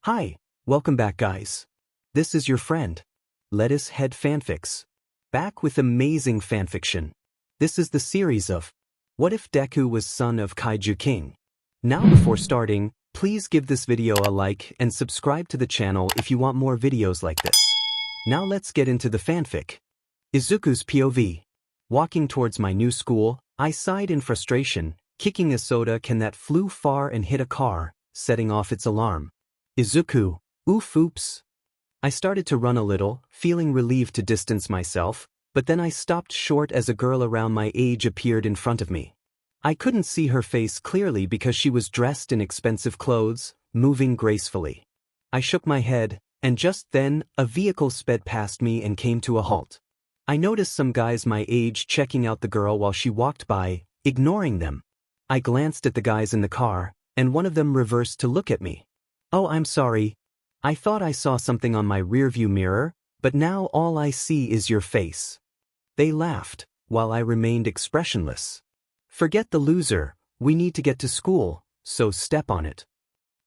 Hi, welcome back guys. This is your friend, Lettuce Head Fanfics. Back with amazing fanfiction. This is the series of What If Deku Was Son of Kaiju King? Now before starting, please give this video a like and subscribe to the channel if you want more videos like this. Now let's get into the fanfic. Izuku's POV. Walking towards my new school, I sighed in frustration, kicking a soda can that flew far and hit a car, setting off its alarm. Izuku, oops. I started to run a little, feeling relieved to distance myself, but then I stopped short as a girl around my age appeared in front of me. I couldn't see her face clearly because she was dressed in expensive clothes, moving gracefully. I shook my head, and just then, a vehicle sped past me and came to a halt. I noticed some guys my age checking out the girl while she walked by, ignoring them. I glanced at the guys in the car, and one of them reversed to look at me. Oh, I'm sorry. I thought I saw something on my rearview mirror, but now all I see is your face. They laughed, while I remained expressionless. Forget the loser, we need to get to school, so step on it.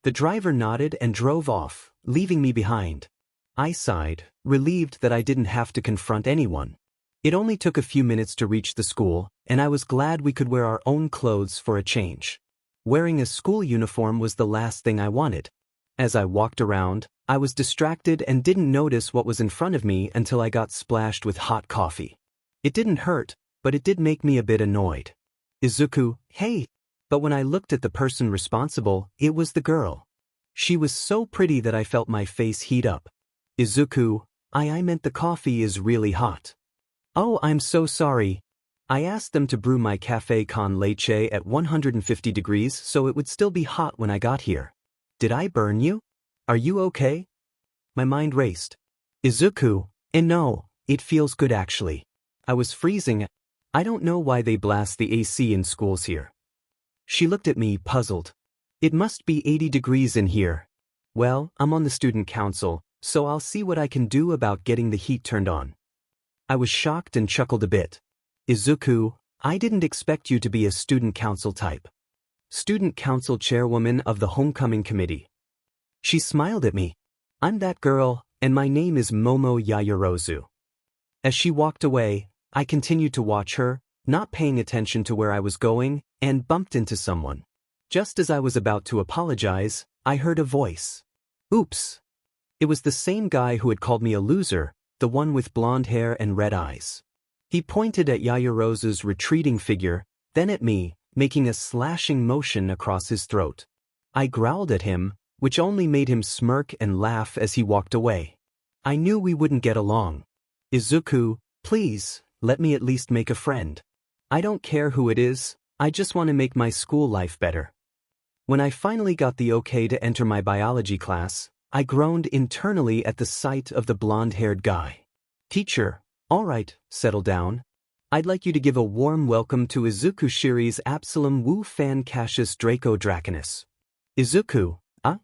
The driver nodded and drove off, leaving me behind. I sighed, relieved that I didn't have to confront anyone. It only took a few minutes to reach the school, and I was glad we could wear our own clothes for a change. Wearing a school uniform was the last thing I wanted. As I walked around, I was distracted and didn't notice what was in front of me until I got splashed with hot coffee. It didn't hurt, but it did make me a bit annoyed. Izuku, hey! But when I looked at the person responsible, it was the girl. She was so pretty that I felt my face heat up. Izuku, I meant the coffee is really hot. Oh, I'm so sorry. I asked them to brew my café con leche at 150 degrees so it would still be hot when I got here. Did I burn you? Are you okay? My mind raced. Izuku, no, it feels good actually. I was freezing. I don't know why they blast the AC in schools here. She looked at me, puzzled. It must be 80 degrees in here. Well, I'm on the student council, so I'll see what I can do about getting the heat turned on. I was shocked and chuckled a bit. Izuku, I didn't expect you to be a student council type. Student council chairwoman of the homecoming committee. She smiled at me. I'm that girl, and my name is Momo Yaoyorozu. As she walked away, I continued to watch her, not paying attention to where I was going, and bumped into someone. Just as I was about to apologize, I heard a voice. Oops. It was the same guy who had called me a loser, the one with blonde hair and red eyes. He pointed at Yaoyorozu's retreating figure, then at me, making a slashing motion across his throat. I growled at him, which only made him smirk and laugh as he walked away. I knew we wouldn't get along. Izuku, please, let me at least make a friend. I don't care who it is, I just want to make my school life better. When I finally got the okay to enter my biology class, I groaned internally at the sight of the blonde-haired guy. Teacher, all right, settle down. I'd like you to give a warm welcome to Izuku Shiri's Absalom Wu Fan Cassius Draco Draconus. Izuku,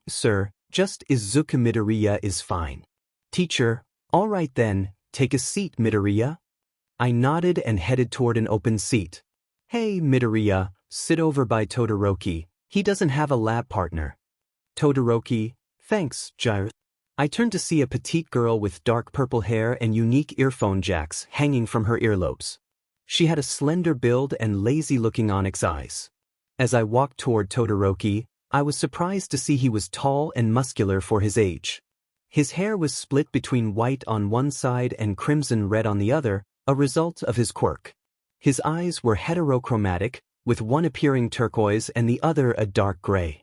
sir, just Izuku Midoriya is fine. Teacher, all right then, take a seat Midoriya. I nodded and headed toward an open seat. Hey Midoriya, sit over by Todoroki, he doesn't have a lab partner. Todoroki, thanks, Gyre. I turned to see a petite girl with dark purple hair and unique earphone jacks hanging from her earlobes. She had a slender build and lazy-looking onyx eyes. As I walked toward Todoroki, I was surprised to see he was tall and muscular for his age. His hair was split between white on one side and crimson red on the other, a result of his quirk. His eyes were heterochromatic, with one appearing turquoise and the other a dark gray.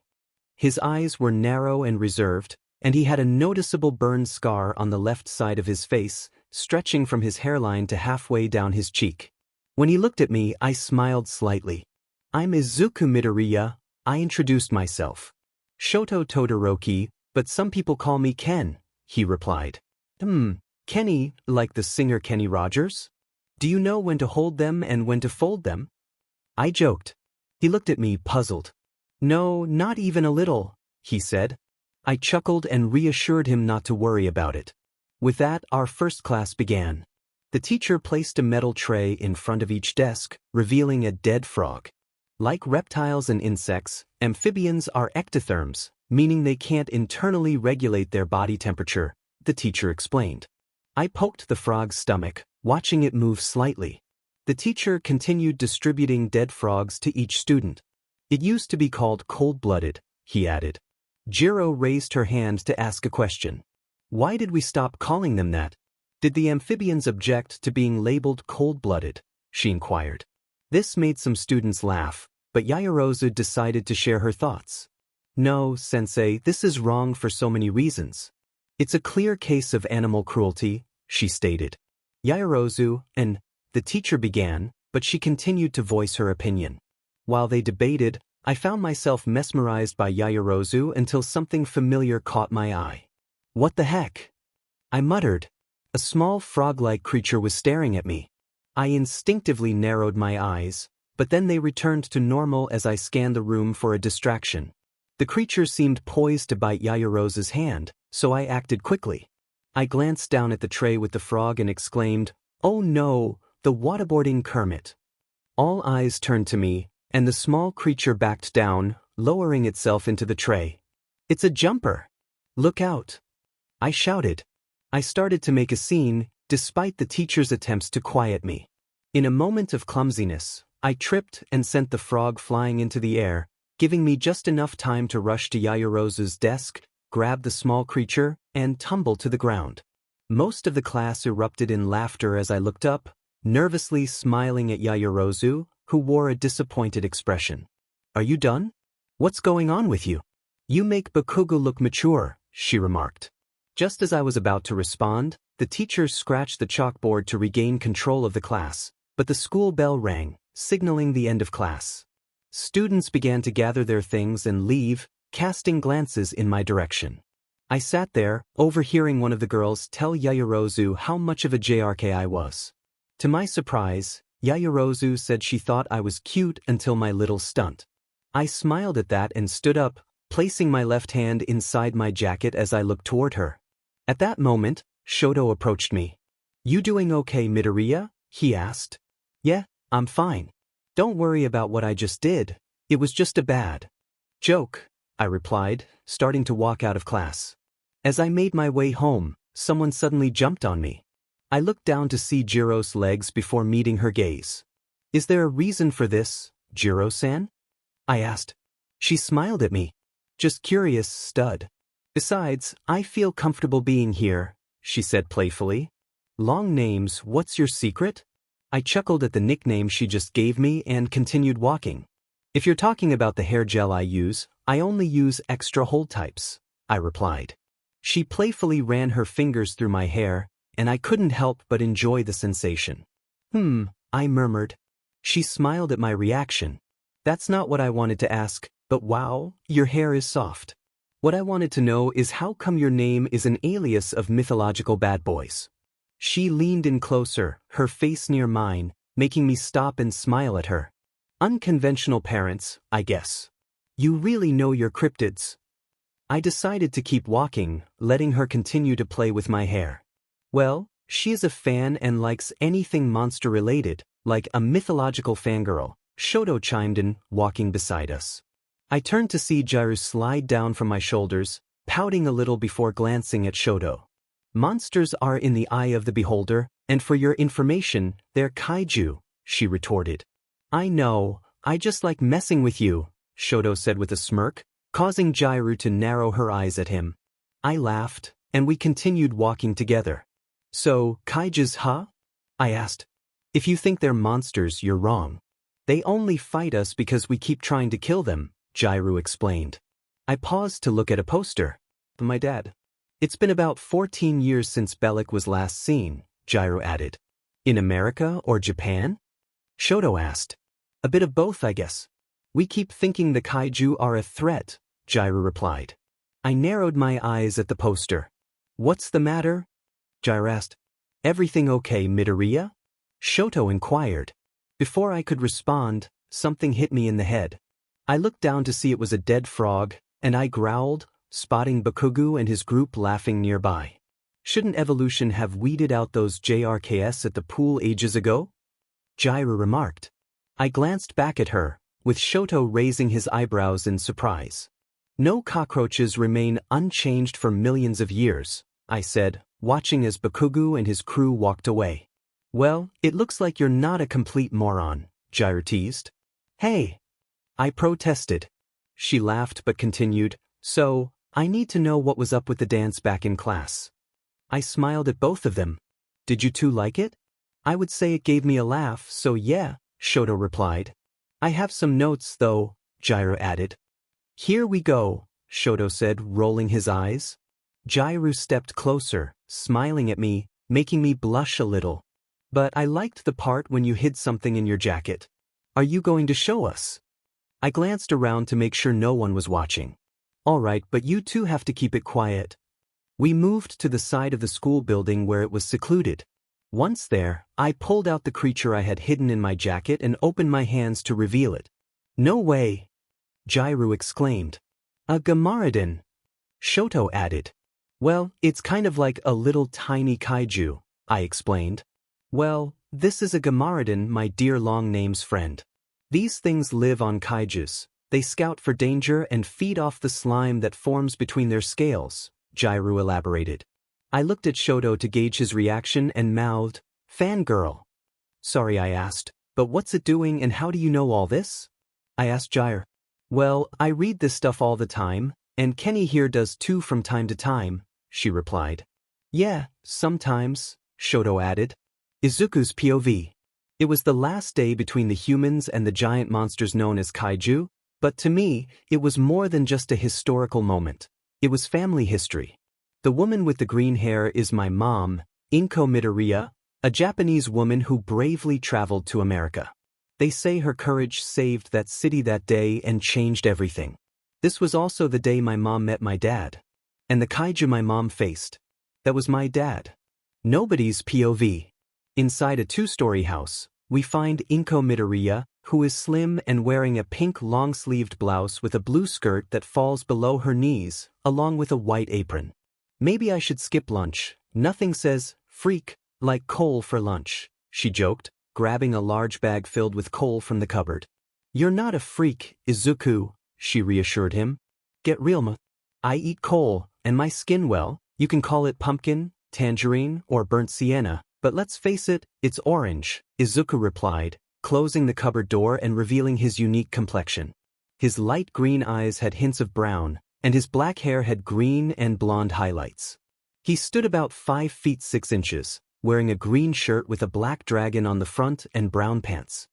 His eyes were narrow and reserved, and he had a noticeable burn scar on the left side of his face, stretching from his hairline to halfway down his cheek. When he looked at me, I smiled slightly. I'm Izuku Midoriya, I introduced myself. Shoto Todoroki, but some people call me Ken, he replied. Kenny, like the singer Kenny Rogers? Do you know when to hold them and when to fold them? I joked. He looked at me, puzzled. No, not even a little, he said. I chuckled and reassured him not to worry about it. With that, our first class began. The teacher placed a metal tray in front of each desk, revealing a dead frog. Like reptiles and insects, amphibians are ectotherms, meaning they can't internally regulate their body temperature, the teacher explained. I poked the frog's stomach, watching it move slightly. The teacher continued distributing dead frogs to each student. It used to be called cold-blooded, he added. Jiro raised her hand to ask a question. Why did we stop calling them that? Did the amphibians object to being labeled cold-blooded? She inquired. This made some students laugh, but Yaoyorozu decided to share her thoughts. No, sensei, this is wrong for so many reasons. It's a clear case of animal cruelty, she stated. Yaoyorozu and the teacher began, but she continued to voice her opinion. While they debated, I found myself mesmerized by Yaoyorozu until something familiar caught my eye. What the heck? I muttered. A small frog-like creature was staring at me. I instinctively narrowed my eyes, but then they returned to normal as I scanned the room for a distraction. The creature seemed poised to bite Yaoyorozu's hand, so I acted quickly. I glanced down at the tray with the frog and exclaimed, "Oh no, the waterboarding Kermit." All eyes turned to me, and the small creature backed down, lowering itself into the tray. "It's a jumper! Look out!" I shouted. I started to make a scene, despite the teacher's attempts to quiet me. In a moment of clumsiness, I tripped and sent the frog flying into the air, giving me just enough time to rush to Yaoyorozu's desk, grab the small creature, and tumble to the ground. Most of the class erupted in laughter as I looked up, nervously smiling at Yaoyorozu, who wore a disappointed expression. "Are you done? What's going on with you? You make Bakugo look mature," she remarked. Just as I was about to respond, the teacher scratched the chalkboard to regain control of the class, but the school bell rang, signaling the end of class. Students began to gather their things and leave, casting glances in my direction. I sat there, overhearing one of the girls tell Yaoyorozu how much of a JRK I was. To my surprise, Yaoyorozu said she thought I was cute until my little stunt. I smiled at that and stood up, placing my left hand inside my jacket as I looked toward her. At that moment, Shoto approached me. "You doing okay, Midoriya?" he asked. "Yeah, I'm fine. Don't worry about what I just did. It was just a bad joke," I replied, starting to walk out of class. As I made my way home, someone suddenly jumped on me. I looked down to see Jiro's legs before meeting her gaze. "Is there a reason for this, Jiro-san?" I asked. She smiled at me. "Just curious, stud. Besides, I feel comfortable being here," she said playfully. "Long names, what's your secret?" I chuckled at the nickname she just gave me and continued walking. "If you're talking about the hair gel I use, I only use extra hold types," I replied. She playfully ran her fingers through my hair, and I couldn't help but enjoy the sensation. I murmured. She smiled at my reaction. "That's not what I wanted to ask, but wow, your hair is soft. What I wanted to know is how come your name is an alias of mythological bad boys?" She leaned in closer, her face near mine, making me stop and smile at her. "Unconventional parents, I guess. You really know your cryptids." I decided to keep walking, letting her continue to play with my hair. "Well, she is a fan and likes anything monster-related, like a mythological fangirl," Shoto chimed in, walking beside us. I turned to see Jiro slide down from my shoulders, pouting a little before glancing at Shoto. "Monsters are in the eye of the beholder, and for your information, they're kaiju," she retorted. "I know, I just like messing with you," Shoto said with a smirk, causing Jiro to narrow her eyes at him. I laughed, and we continued walking together. "So, kaijus, huh?" I asked. "If you think they're monsters, you're wrong. They only fight us because we keep trying to kill them," Jiro explained. I paused to look at a poster. "My dad. It's been about 14 years since Bellic was last seen," Jiro added. "In America or Japan?" Shoto asked. "A bit of both, I guess. We keep thinking the kaiju are a threat," Jiro replied. I narrowed my eyes at the poster. "What's the matter?" Jiro asked. "Everything okay, Midoriya?" Shoto inquired. Before I could respond, something hit me in the head. I looked down to see it was a dead frog, and I growled, spotting Bakugo and his group laughing nearby. "Shouldn't evolution have weeded out those JRKS at the pool ages ago?" Jiro remarked. I glanced back at her, with Shoto raising his eyebrows in surprise. No cockroaches remain unchanged for millions of years, I said, watching as Bakugo and his crew walked away. Well, it looks like you're not a complete moron, Jiraiya teased. Hey! I protested. She laughed but continued, so, I need to know what was up with the dance back in class. I smiled at both of them. Did you two like it? I would say it gave me a laugh, so yeah, Shoto replied. I have some notes though, Jiraiya added. Here we go, Shoto said, rolling his eyes. Jiraiya stepped closer, smiling at me, making me blush a little. But I liked the part when you hid something in your jacket. Are you going to show us? I glanced around to make sure no one was watching. All right, but you two have to keep it quiet. We moved to the side of the school building where it was secluded. Once there, I pulled out the creature I had hidden in my jacket and opened my hands to reveal it. No way! Jiraiya exclaimed. A Gamaradon! Shoto added. Well, it's kind of like a little tiny kaiju, I explained. Well, this is a Gamaradon, my dear long name's friend. These things live on kaijus. They scout for danger and feed off the slime that forms between their scales, Jiraiya elaborated. I looked at Shoto to gauge his reaction and mouthed, Fangirl. Sorry, I asked, but what's it doing and how do you know all this? I asked Jiraiya. Well, I read this stuff all the time, and Kenny here does too from time to time, she replied. Yeah, sometimes, Shoto added. IZUKU's POV. It was the last day between the humans and the giant monsters known as Kaiju, but to me, it was more than just a historical moment. It was family history. The woman with the green hair is my mom, Inko Midoriya, a Japanese woman who bravely traveled to America. They say her courage saved that city that day and changed everything. This was also the day my mom met my dad. And the kaiju my mom faced. That was my dad. Nobody's POV. Inside a two-story house, we find Inko Midoriya, who is slim and wearing a pink long-sleeved blouse with a blue skirt that falls below her knees, along with a white apron. Maybe I should skip lunch. Nothing says, freak, like coal for lunch, she joked, grabbing a large bag filled with coal from the cupboard. You're not a freak, Izuku, she reassured him. Get real, ma. I eat coal, and my skin, well, you can call it pumpkin, tangerine, or burnt sienna, but let's face it, it's orange, Izuku replied, closing the cupboard door and revealing his unique complexion. His light green eyes had hints of brown, and his black hair had green and blonde highlights. He stood about 5 feet 6 inches, wearing a green shirt with a black dragon on the front and brown pants.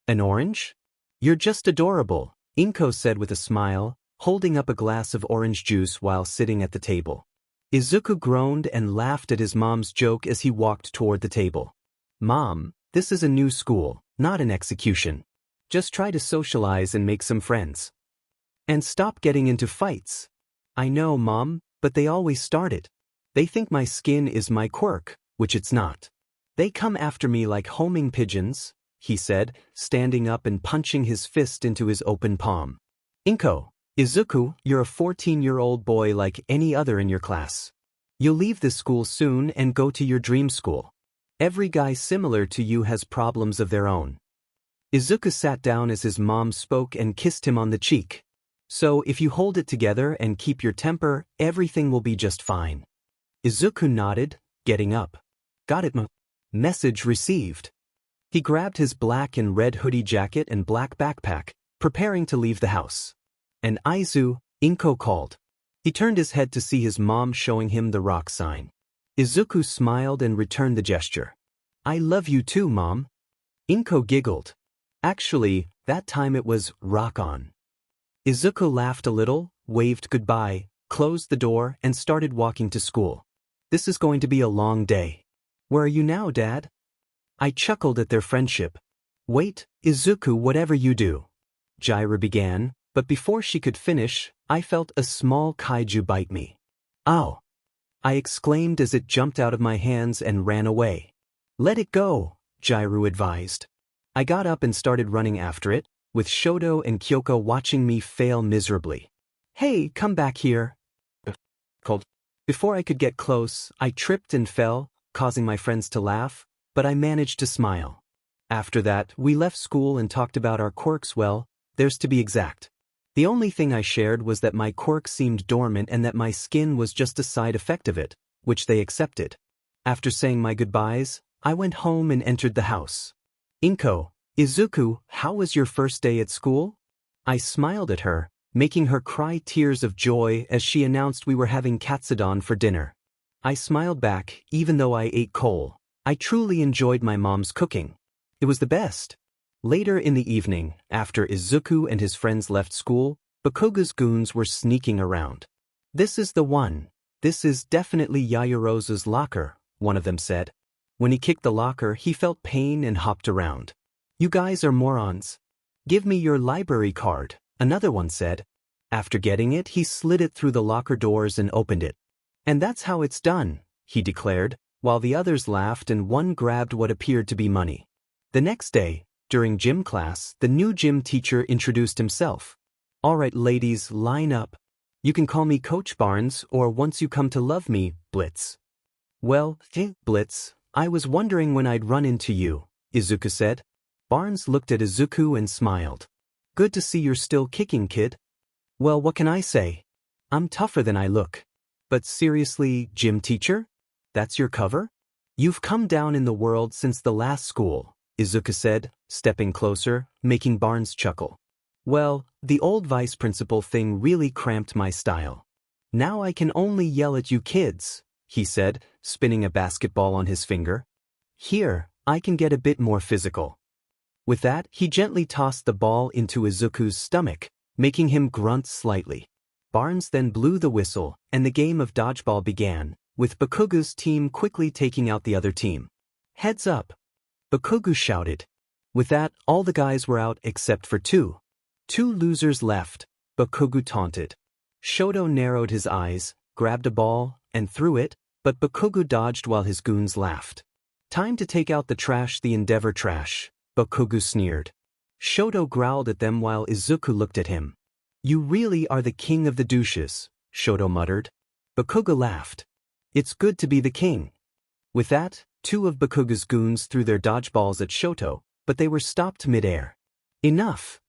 An orange? You're just adorable, Inko said with a smile, holding up a glass of orange juice while sitting at the table. Izuku groaned and laughed at his mom's joke as he walked toward the table. Mom, this is a new school, not an execution. Just try to socialize and make some friends. And stop getting into fights. I know, Mom, but they always start it. They think my skin is my quirk, which it's not. They come after me like homing pigeons, he said, standing up and punching his fist into his open palm. Inko, Izuku, you're a 14-year-old boy like any other in your class. You'll leave this school soon and go to your dream school. Every guy similar to you has problems of their own. Izuku sat down as his mom spoke and kissed him on the cheek. So if you hold it together and keep your temper, everything will be just fine. Izuku nodded, getting up. Got it, ma. Message received. He grabbed his black and red hoodie jacket and black backpack, preparing to leave the house. And Inko called. He turned his head to see his mom showing him the rock sign. Izuku smiled and returned the gesture. I love you too, Mom. Inko giggled. Actually, that time it was rock on. Izuku laughed a little, waved goodbye, closed the door, and started walking to school. This is going to be a long day. Where are you now, Dad? I chuckled at their friendship. Wait, Izuku, whatever you do. Jiraiya began, but before she could finish, I felt a small kaiju bite me. Ow! I exclaimed as it jumped out of my hands and ran away. Let it go, Jiraiya advised. I got up and started running after it, with Shoto and Kyoko watching me fail miserably. Hey, come back here. Called. Before I could get close, I tripped and fell, causing my friends to laugh, but I managed to smile. After that, we left school and talked about our quirks. Well, There's to be exact. The only thing I shared was that my quirk seemed dormant and that my skin was just a side effect of it, which they accepted. After saying my goodbyes, I went home and entered the house. Inko, Izuku, how was your first day at school? I smiled at her, making her cry tears of joy as she announced we were having katsudon for dinner. I smiled back, even though I ate coal. I truly enjoyed my mom's cooking. It was the best. Later in the evening, after Izuku and his friends left school, Bakuga's goons were sneaking around. This is the one. This is definitely Yaoyorozu's locker, one of them said. When he kicked the locker, he felt pain and hopped around. You guys are morons. Give me your library card, another one said. After getting it, he slid it through the locker doors and opened it. And that's how it's done, he declared, while the others laughed and one grabbed what appeared to be money. The next day, during gym class, the new gym teacher introduced himself. All right, ladies, line up. You can call me Coach Barnes, or once you come to love me, Blitz. Well, Blitz, I was wondering when I'd run into you, Izuku said. Barnes looked at Izuku and smiled. Good to see you're still kicking, kid. Well, what can I say? I'm tougher than I look. But seriously, gym teacher? That's your cover? You've come down in the world since the last school, Izuku said, stepping closer, making Barnes chuckle. Well, the old vice principal thing really cramped my style. Now I can only yell at you kids, he said, spinning a basketball on his finger. Here, I can get a bit more physical. With that, he gently tossed the ball into Izuku's stomach, making him grunt slightly. Barnes then blew the whistle, and the game of dodgeball began, with Bakuga's team quickly taking out the other team. Heads up! Bakugu shouted. With that, all the guys were out except for two. Two losers left, Bakugu taunted. Shoto narrowed his eyes, grabbed a ball, and threw it, but Bakugu dodged while his goons laughed. Time to take out the trash, the Endeavor trash, Bakugu sneered. Shoto growled at them while Izuku looked at him. You really are the king of the douches, Shoto muttered. Bakuga laughed. It's good to be the king. With that, two of Bakuga's goons threw their dodgeballs at Shoto, but they were stopped mid-air. Enough!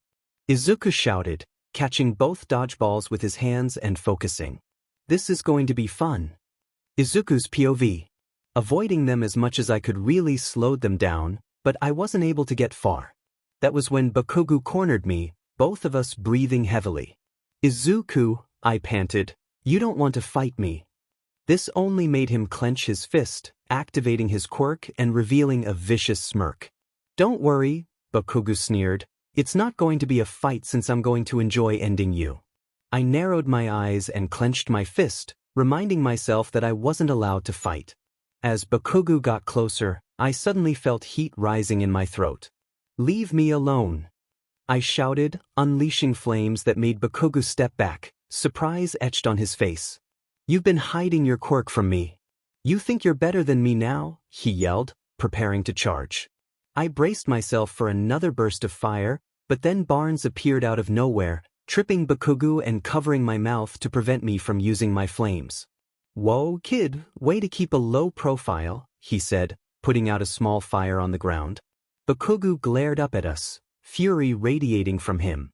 Izuku shouted, catching both dodgeballs with his hands and focusing. This is going to be fun. Izuku's POV. Avoiding them as much as I could really slowed them down, but I wasn't able to get far. That was when Bakugu cornered me, both of us breathing heavily. Izuku, I panted, you don't want to fight me. This only made him clench his fist, activating his quirk and revealing a vicious smirk. Don't worry, Bakugu sneered. It's not going to be a fight since I'm going to enjoy ending you. I narrowed my eyes and clenched my fist, reminding myself that I wasn't allowed to fight. As Bakugu got closer, I suddenly felt heat rising in my throat. Leave me alone. I shouted, unleashing flames that made Bakugu step back, surprise etched on his face. You've been hiding your quirk from me. You think you're better than me now? He yelled, preparing to charge. I braced myself for another burst of fire, but then Barnes appeared out of nowhere, tripping Bakugu and covering my mouth to prevent me from using my flames. Whoa, kid, way to keep a low profile, he said, putting out a small fire on the ground. Bakugu glared up at us, fury radiating from him.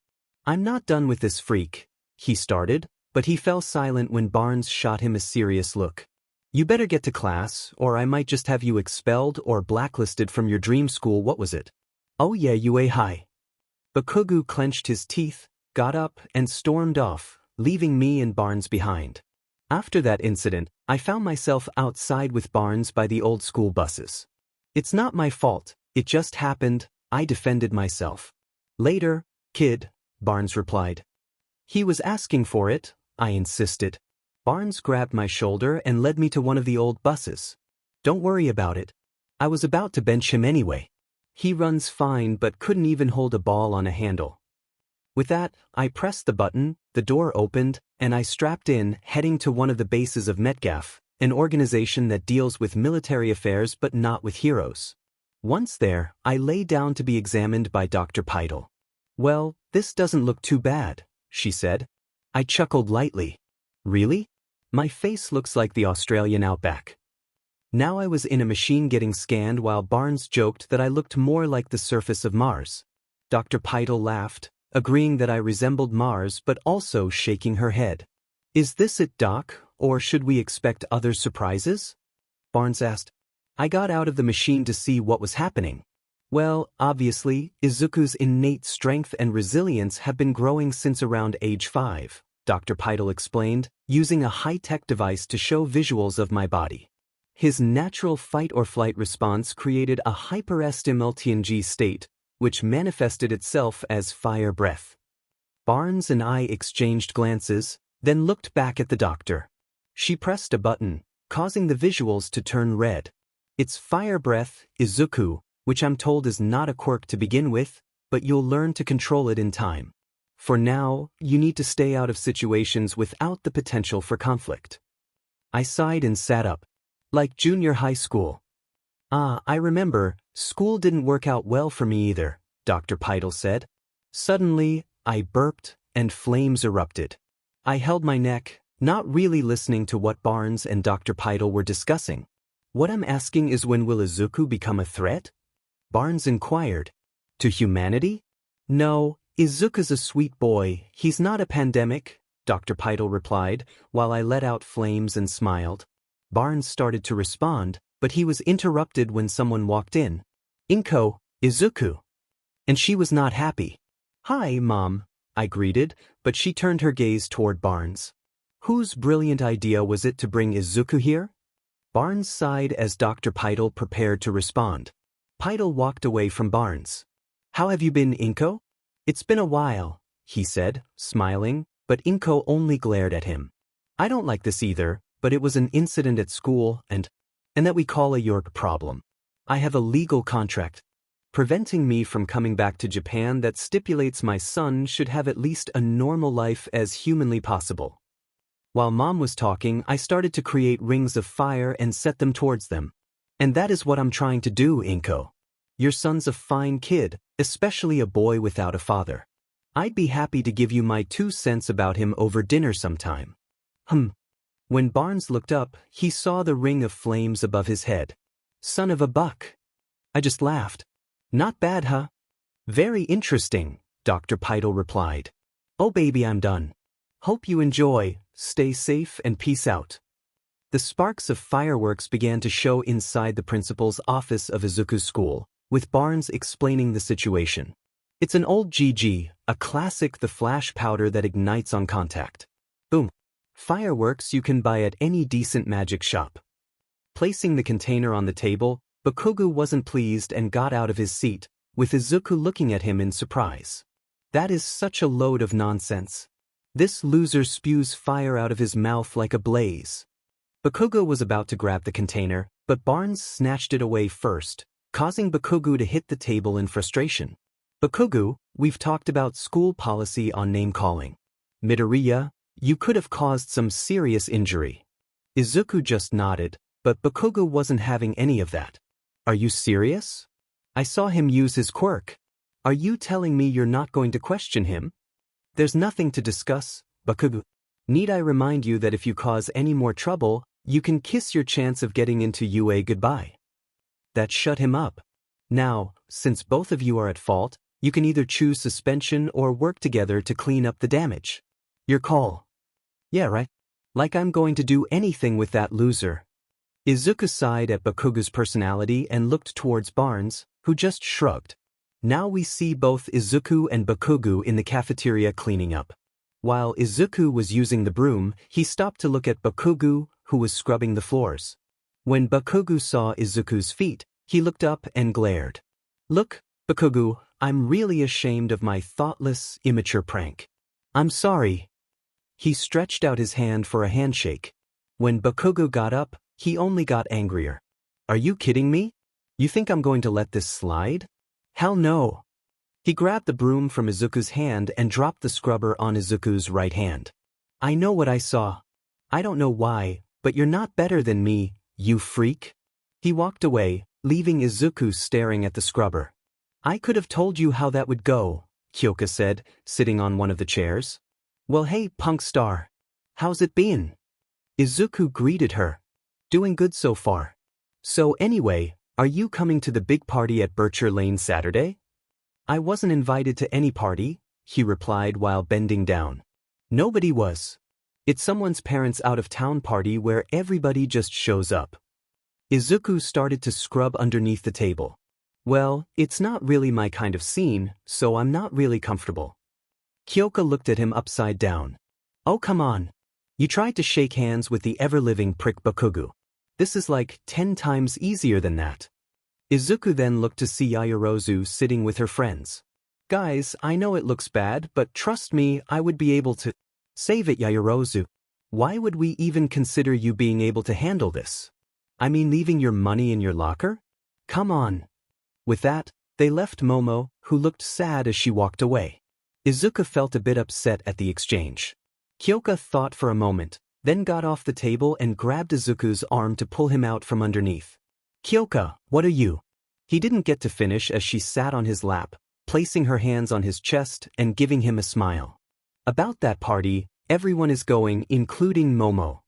I'm not done with this freak, he started, but he fell silent when Barnes shot him a serious look. You better get to class, or I might just have you expelled or blacklisted from your dream school. What was it? Oh yeah, hi. Bakugu clenched his teeth, got up, and stormed off, leaving me and Barnes behind. After that incident, I found myself outside with Barnes by the old school buses. It's not my fault, it just happened, I defended myself. Later, kid, Barnes replied. He was asking for it, I insisted. Barnes grabbed my shoulder and led me to one of the old buses. Don't worry about it. I was about to bench him anyway. He runs fine but couldn't even hold a ball on a handle. With that, I pressed the button, the door opened, and I strapped in, heading to one of the bases of Metcalf, an organization that deals with military affairs but not with heroes. Once there, I lay down to be examined by Dr. Peitel. Well, this doesn't look too bad, she said. I chuckled lightly. Really? My face looks like the Australian outback. Now I was in a machine getting scanned while Barnes joked that I looked more like the surface of Mars. Dr. Peitel laughed, agreeing that I resembled Mars but also shaking her head. Is this it, Doc, or should we expect other surprises? Barnes asked. I got out of the machine to see what was happening. Well, obviously, Izuku's innate strength and resilience have been growing since around age 5, Dr. Pidal explained, using a high-tech device to show visuals of my body. His natural fight-or-flight response created a hyperestimulation state, which manifested itself as fire breath. Barnes and I exchanged glances, then looked back at the doctor. She pressed a button, causing the visuals to turn red. It's fire breath, IZUKU, which I'm told is not a quirk to begin with, but you'll learn to control it in time. For now, you need to stay out of situations without the potential for conflict. I sighed and sat up. Like junior high school. I remember, school didn't work out well for me either, Dr. Pidal said. Suddenly, I burped, and flames erupted. I held my neck, not really listening to what Barnes and Dr. Pidal were discussing. What I'm asking is, when will Izuku become a threat? Barnes inquired. To humanity? No, Izuku's a sweet boy, he's not a pandemic, Dr. Pidal replied, while I let out flames and smiled. Barnes started to respond, but he was interrupted when someone walked in. Inko, Izuku. And she was not happy. Hi, Mom, I greeted, but she turned her gaze toward Barnes. Whose brilliant idea was it to bring Izuku here? Barnes sighed as Dr. Pidal prepared to respond. Pidal walked away from Barnes. How have you been, Inko? It's been a while, he said, smiling, but Inko only glared at him. I don't like this either, but it was an incident at school and that we call your problem. I have a legal contract preventing me from coming back to Japan that stipulates my son should have at least a normal life as humanly possible. While Mom was talking, I started to create rings of fire and set them towards them. And that is what I'm trying to do, Inko. Your son's a fine kid, especially a boy without a father. I'd be happy to give you my 2 cents about him over dinner sometime. When Barnes looked up, he saw the ring of flames above his head. Son of a buck. I just laughed. Not bad, huh? Very interesting, Dr. Pidal replied. Oh baby, I'm done. Hope you enjoy, stay safe and peace out. The sparks of fireworks began to show inside the principal's office of Izuku's school, with Barnes explaining the situation. It's an old GG, a classic, the flash powder that ignites on contact. Boom. Fireworks you can buy at any decent magic shop. Placing the container on the table, Bakugu wasn't pleased and got out of his seat, with Izuku looking at him in surprise. That is such a load of nonsense. This loser spews fire out of his mouth like a blaze. Bakugu was about to grab the container, but Barnes snatched it away first, causing Bakugu to hit the table in frustration. Bakugu, we've talked about school policy on name-calling. Midoriya, you could have caused some serious injury. Izuku just nodded, but Bakugu wasn't having any of that. Are you serious? I saw him use his quirk. Are you telling me you're not going to question him? There's nothing to discuss, Bakugu. Need I remind you that if you cause any more trouble, you can kiss your chance of getting into UA goodbye? That shut him up. Now, since both of you are at fault, you can either choose suspension or work together to clean up the damage. Your call. Yeah, right. Like I'm going to do anything with that loser. Izuku sighed at Bakugu's personality and looked towards Barnes, who just shrugged. Now we see both Izuku and Bakugu in the cafeteria cleaning up. While Izuku was using the broom, he stopped to look at Bakugu, who was scrubbing the floors. When Bakugu saw Izuku's feet, he looked up and glared. Look, Bakugu, I'm really ashamed of my thoughtless, immature prank. I'm sorry. He stretched out his hand for a handshake. When Bakugu got up, he only got angrier. Are you kidding me? You think I'm going to let this slide? Hell no. He grabbed the broom from Izuku's hand and dropped the scrubber on Izuku's right hand. I know what I saw. I don't know why, but you're not better than me, you freak. He walked away, leaving Izuku staring at the scrubber. I could have told you how that would go, Kyoka said, sitting on one of the chairs. Well, hey, punk star. How's it been? Izuku greeted her. Doing good so far. So anyway, are you coming to the big party at Bircher Lane Saturday? I wasn't invited to any party, he replied while bending down. Nobody was. It's someone's parents' out-of-town party where everybody just shows up. Izuku started to scrub underneath the table. Well, it's not really my kind of scene, so I'm not really comfortable. Kyoka looked at him upside down. Oh come on. You tried to shake hands with the ever-living prick Bakugo. This is like 10 times easier than that. Izuku then looked to see Yaoyorozu sitting with her friends. Guys, I know it looks bad, but trust me, I would be able to. Save it, Yaoyorozu. Why would we even consider you being able to handle this? I mean leaving your money in your locker? Come on. With that, they left Momo, who looked sad as she walked away. Izuku felt a bit upset at the exchange. Kyoka thought for a moment, then got off the table and grabbed Izuku's arm to pull him out from underneath. Kyoka, what are you? He didn't get to finish as she sat on his lap, placing her hands on his chest and giving him a smile. About that party, everyone is going, including Momo.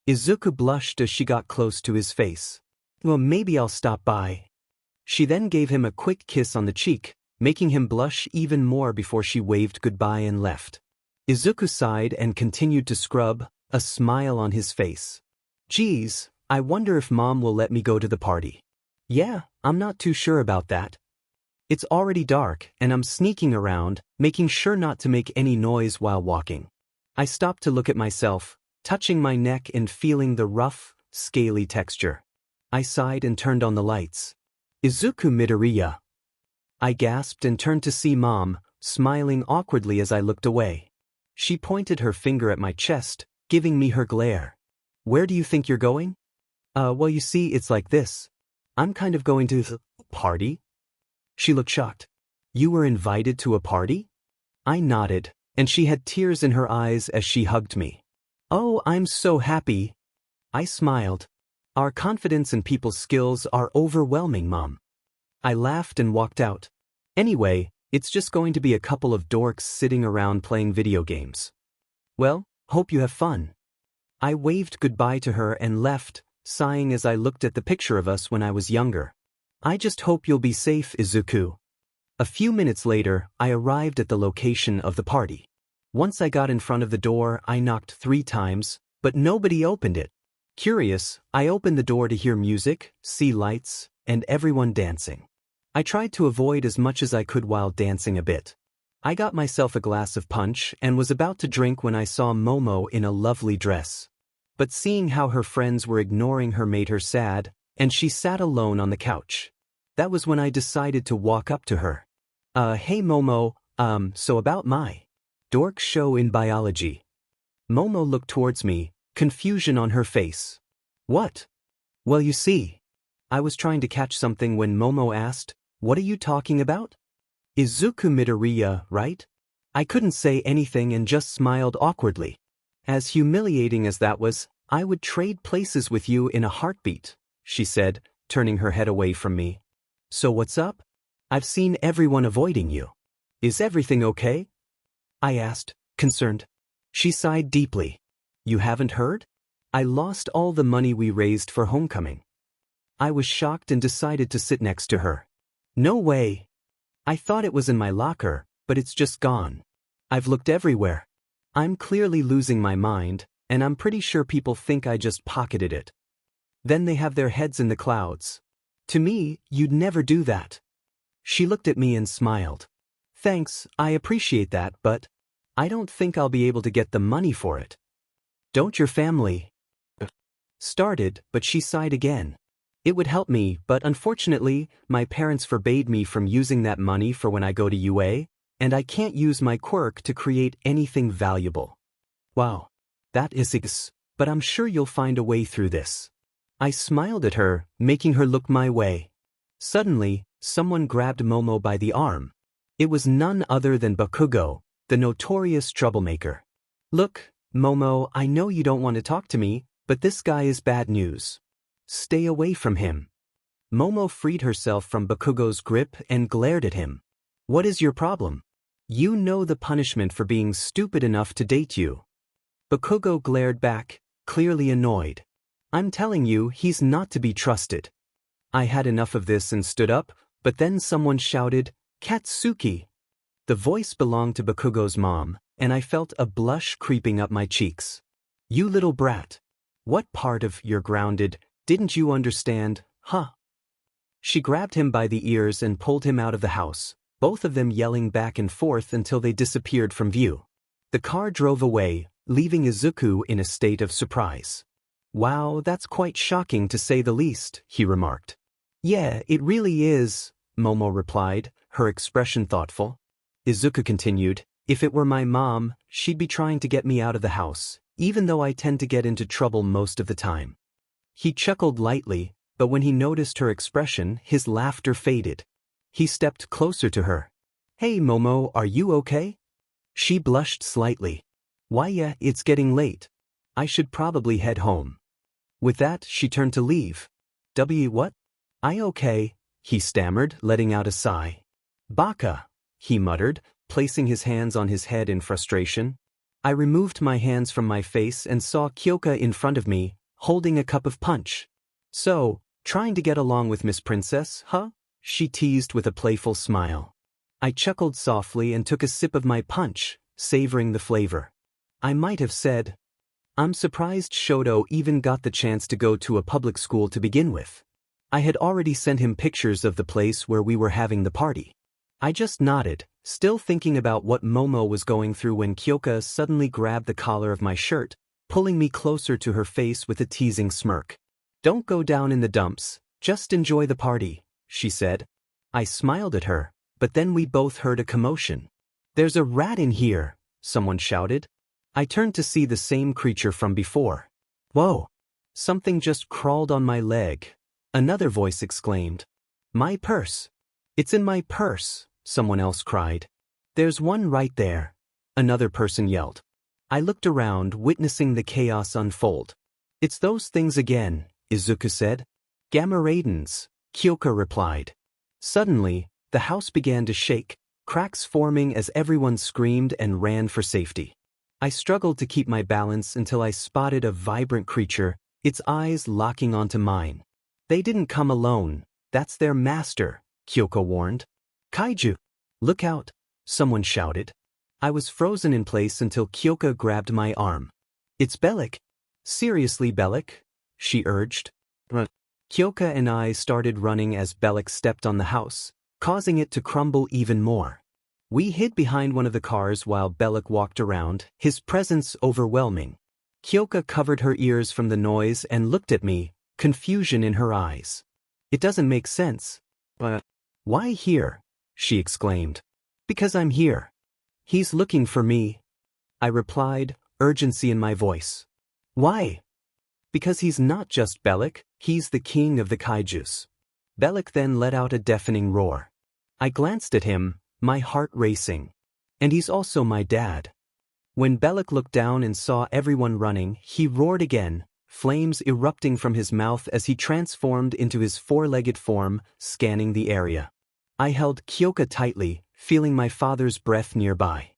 Izuku blushed as she got close to his face. Well, maybe I'll stop by. She then gave him a quick kiss on the cheek, making him blush even more before she waved goodbye and left. Izuku sighed and continued to scrub, a smile on his face. Geez, I wonder if Mom will let me go to the party. Yeah, I'm not too sure about that. It's already dark, and I'm sneaking around, making sure not to make any noise while walking. I stopped to look at myself, touching my neck and feeling the rough, scaly texture. I sighed and turned on the lights. Izuku Midoriya. I gasped and turned to see Mom, smiling awkwardly as I looked away. She pointed her finger at my chest, giving me her glare. Where do you think you're going? Well, you see, it's like this. I'm kind of going to the party. She looked shocked. You were invited to a party? I nodded, and she had tears in her eyes as she hugged me. Oh, I'm so happy. I smiled. Our confidence in people's skills are overwhelming, Mom. I laughed and walked out. Anyway, it's just going to be a couple of dorks sitting around playing video games. Well, hope you have fun. I waved goodbye to her and left, sighing as I looked at the picture of us when I was younger. I just hope you'll be safe, Izuku. A few minutes later, I arrived at the location of the party. Once I got in front of the door, I knocked 3 times, but nobody opened it. Curious, I opened the door to hear music, see lights, and everyone dancing. I tried to avoid as much as I could while dancing a bit. I got myself a glass of punch and was about to drink when I saw Momo in a lovely dress. But seeing how her friends were ignoring her made her sad, and she sat alone on the couch. That was when I decided to walk up to her. Hey Momo, so about my dork show in biology. Momo looked towards me, confusion on her face. What? Well, you see. I was trying to catch something when Momo asked, what are you talking about? Izuku Midoriya, right? I couldn't say anything and just smiled awkwardly. As humiliating as that was, I would trade places with you in a heartbeat, she said, turning her head away from me. So what's up? I've seen everyone avoiding you. Is everything okay? I asked, concerned. She sighed deeply. You haven't heard? I lost all the money we raised for homecoming. I was shocked and decided to sit next to her. No way. I thought it was in my locker, but it's just gone. I've looked everywhere. I'm clearly losing my mind, and I'm pretty sure people think I just pocketed it. Then they have their heads in the clouds. To me, you'd never do that. She looked at me and smiled. Thanks, I appreciate that, but I don't think I'll be able to get the money for it. Don't your family? Started, but she sighed again. It would help me, but unfortunately, my parents forbade me from using that money for when I go to UA, and I can't use my quirk to create anything valuable. Wow. That is but I'm sure you'll find a way through this. I smiled at her, making her look my way. Suddenly, someone grabbed Momo by the arm. It was none other than Bakugo, the notorious troublemaker. Look, Momo, I know you don't want to talk to me, but this guy is bad news. Stay away from him. Momo freed herself from Bakugo's grip and glared at him. What is your problem? You know the punishment for being stupid enough to date you. Bakugo glared back, clearly annoyed. I'm telling you, he's not to be trusted. I had enough of this and stood up, but then someone shouted, Katsuki. The voice belonged to Bakugo's mom, and I felt a blush creeping up my cheeks. You little brat. What part of you're grounded, didn't you understand, huh? She grabbed him by the ears and pulled him out of the house, both of them yelling back and forth until they disappeared from view. The car drove away, leaving Izuku in a state of surprise. Wow, that's quite shocking to say the least, he remarked. Yeah, it really is, Momo replied, her expression thoughtful. Izuku continued, if it were my mom, she'd be trying to get me out of the house, even though I tend to get into trouble most of the time. He chuckled lightly, but when he noticed her expression, his laughter faded. He stepped closer to her. Hey Momo, are you okay? She blushed slightly. Why yeah, it's getting late. I should probably head home. With that, she turned to leave. What? I okay, he stammered, letting out a sigh. Baka, he muttered, placing his hands on his head in frustration. I removed my hands from my face and saw Kyoka in front of me, holding a cup of punch. So, trying to get along with Miss Princess, huh? She teased with a playful smile. I chuckled softly and took a sip of my punch, savoring the flavor. I might have said, I'm surprised Shoto even got the chance to go to a public school to begin with. I had already sent him pictures of the place where we were having the party. I just nodded, still thinking about what Momo was going through when Kyoka suddenly grabbed the collar of my shirt, pulling me closer to her face with a teasing smirk. Don't go down in the dumps, just enjoy the party, she said. I smiled at her, but then we both heard a commotion. There's a rat in here, someone shouted. I turned to see the same creature from before. Whoa! Something just crawled on my leg, another voice exclaimed. My purse! It's in my purse, someone else cried. There's one right there, another person yelled. I looked around, witnessing the chaos unfold. It's those things again, Izuku said. Gamma Raidens, Kyoka replied. Suddenly, the house began to shake, cracks forming as everyone screamed and ran for safety. I struggled to keep my balance until I spotted a vibrant creature, its eyes locking onto mine. They didn't come alone, that's their master, Kyoka warned. Kaiju! Look out, someone shouted. I was frozen in place until Kyoka grabbed my arm. It's Bellic. Seriously, Bellic? She urged. Kyoka and I started running as Bellic stepped on the house, causing it to crumble even more. We hid behind one of the cars while Bellic walked around, his presence overwhelming. Kyoka covered her ears from the noise and looked at me, confusion in her eyes. It doesn't make sense. Why here? She exclaimed. Because I'm here. He's looking for me. I replied, urgency in my voice. Why? Because he's not just Bellic, he's the king of the kaijus. Bellic then let out a deafening roar. I glanced at him, my heart racing. And he's also my dad. When Bellic looked down and saw everyone running, he roared again, flames erupting from his mouth as he transformed into his four-legged form, scanning the area. I held Kyoka tightly, feeling my father's breath nearby.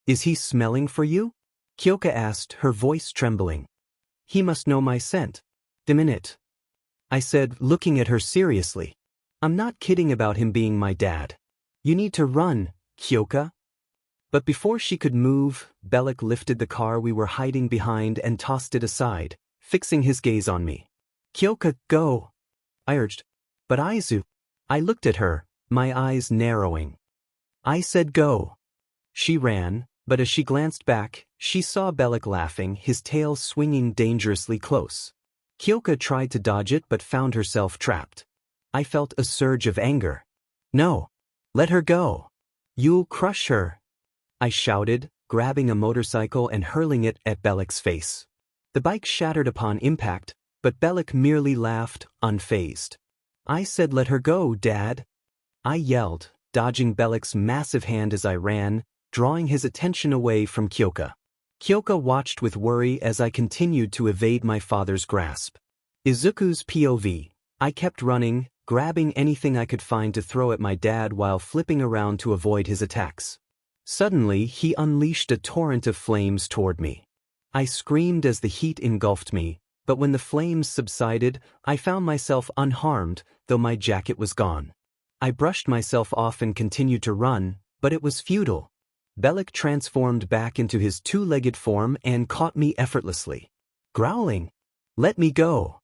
Is he smelling for you? Kyoka asked, her voice trembling. He must know my scent. The minute. I said, looking at her seriously. I'm not kidding about him being my dad. You need to run, Kyoka. But before she could move, Bellic lifted the car we were hiding behind and tossed it aside, fixing his gaze on me. Kyoka, go! I urged. But Aizu. I looked at her, my eyes narrowing. I said go. She ran, but as she glanced back, she saw Bellic laughing, his tail swinging dangerously close. Kyoka tried to dodge it but found herself trapped. I felt a surge of anger. No! Let her go! You'll crush her! I shouted, grabbing a motorcycle and hurling it at Bellic's face. The bike shattered upon impact, but Bellic merely laughed, unfazed. I said let her go, Dad! I yelled, dodging Bellic's massive hand as I ran, drawing his attention away from Kyoka. Kyoka watched with worry as I continued to evade my father's grasp. Izuku's POV. I kept running, grabbing anything I could find to throw at my dad while flipping around to avoid his attacks. Suddenly, he unleashed a torrent of flames toward me. I screamed as the heat engulfed me, but when the flames subsided, I found myself unharmed, though my jacket was gone. I brushed myself off and continued to run, But it was futile. Bellic transformed back into his two-legged form and caught me effortlessly. Growling, "Let me go!"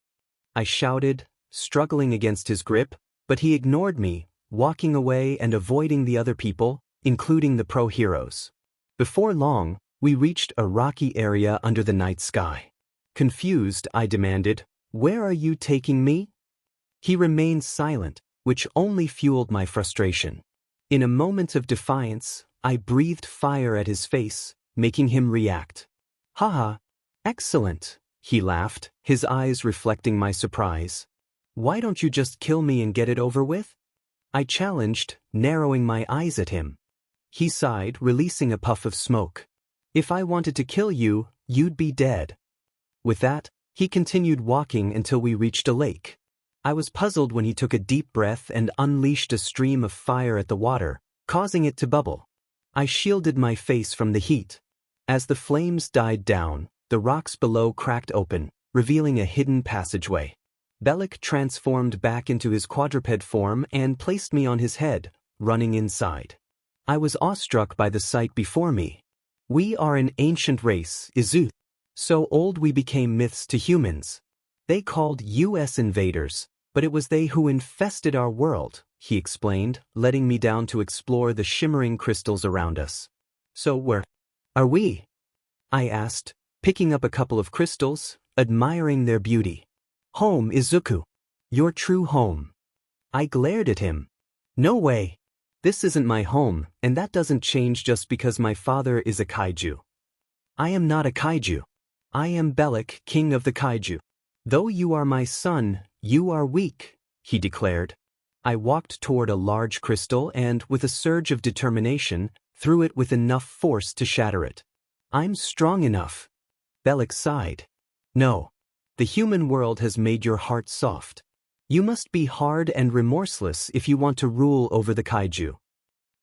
I shouted, struggling against his grip, but he ignored me, walking away and avoiding the other people, including the pro heroes. Before long, we reached a rocky area under the night sky. Confused, I demanded, "Where are you taking me?" He remained silent, which only fueled my frustration. In a moment of defiance, I breathed fire at his face, making him react. "Haha, excellent," he laughed, his eyes reflecting my surprise. "Why don't you just kill me and get it over with?" I challenged, narrowing my eyes at him. He sighed, releasing a puff of smoke. "If I wanted to kill you, you'd be dead." With that, he continued walking until we reached a lake. I was puzzled when he took a deep breath and unleashed a stream of fire at the water, causing it to bubble. I shielded my face from the heat. As the flames died down, the rocks below cracked open, revealing a hidden passageway. Bellic transformed back into his quadruped form and placed me on his head, running inside. I was awestruck by the sight before me. "We are an ancient race, IZUKU. So old we became myths to humans. They called us invaders, but it was they who infested our world," he explained, letting me down to explore the shimmering crystals around us. "So where are we?" I asked, picking up a couple of crystals, admiring their beauty. "Home, IZUKU. Your true home." I glared at him. "No way. This isn't my home, and that doesn't change just because my father is a kaiju. I am not a kaiju. I am Bellic, king of the kaiju. Though you are my son, you are weak," he declared. I walked toward a large crystal and, with a surge of determination, threw it with enough force to shatter it. "I'm strong enough." Bellic sighed. "No. The human world has made your heart soft. You must be hard and remorseless if you want to rule over the kaiju."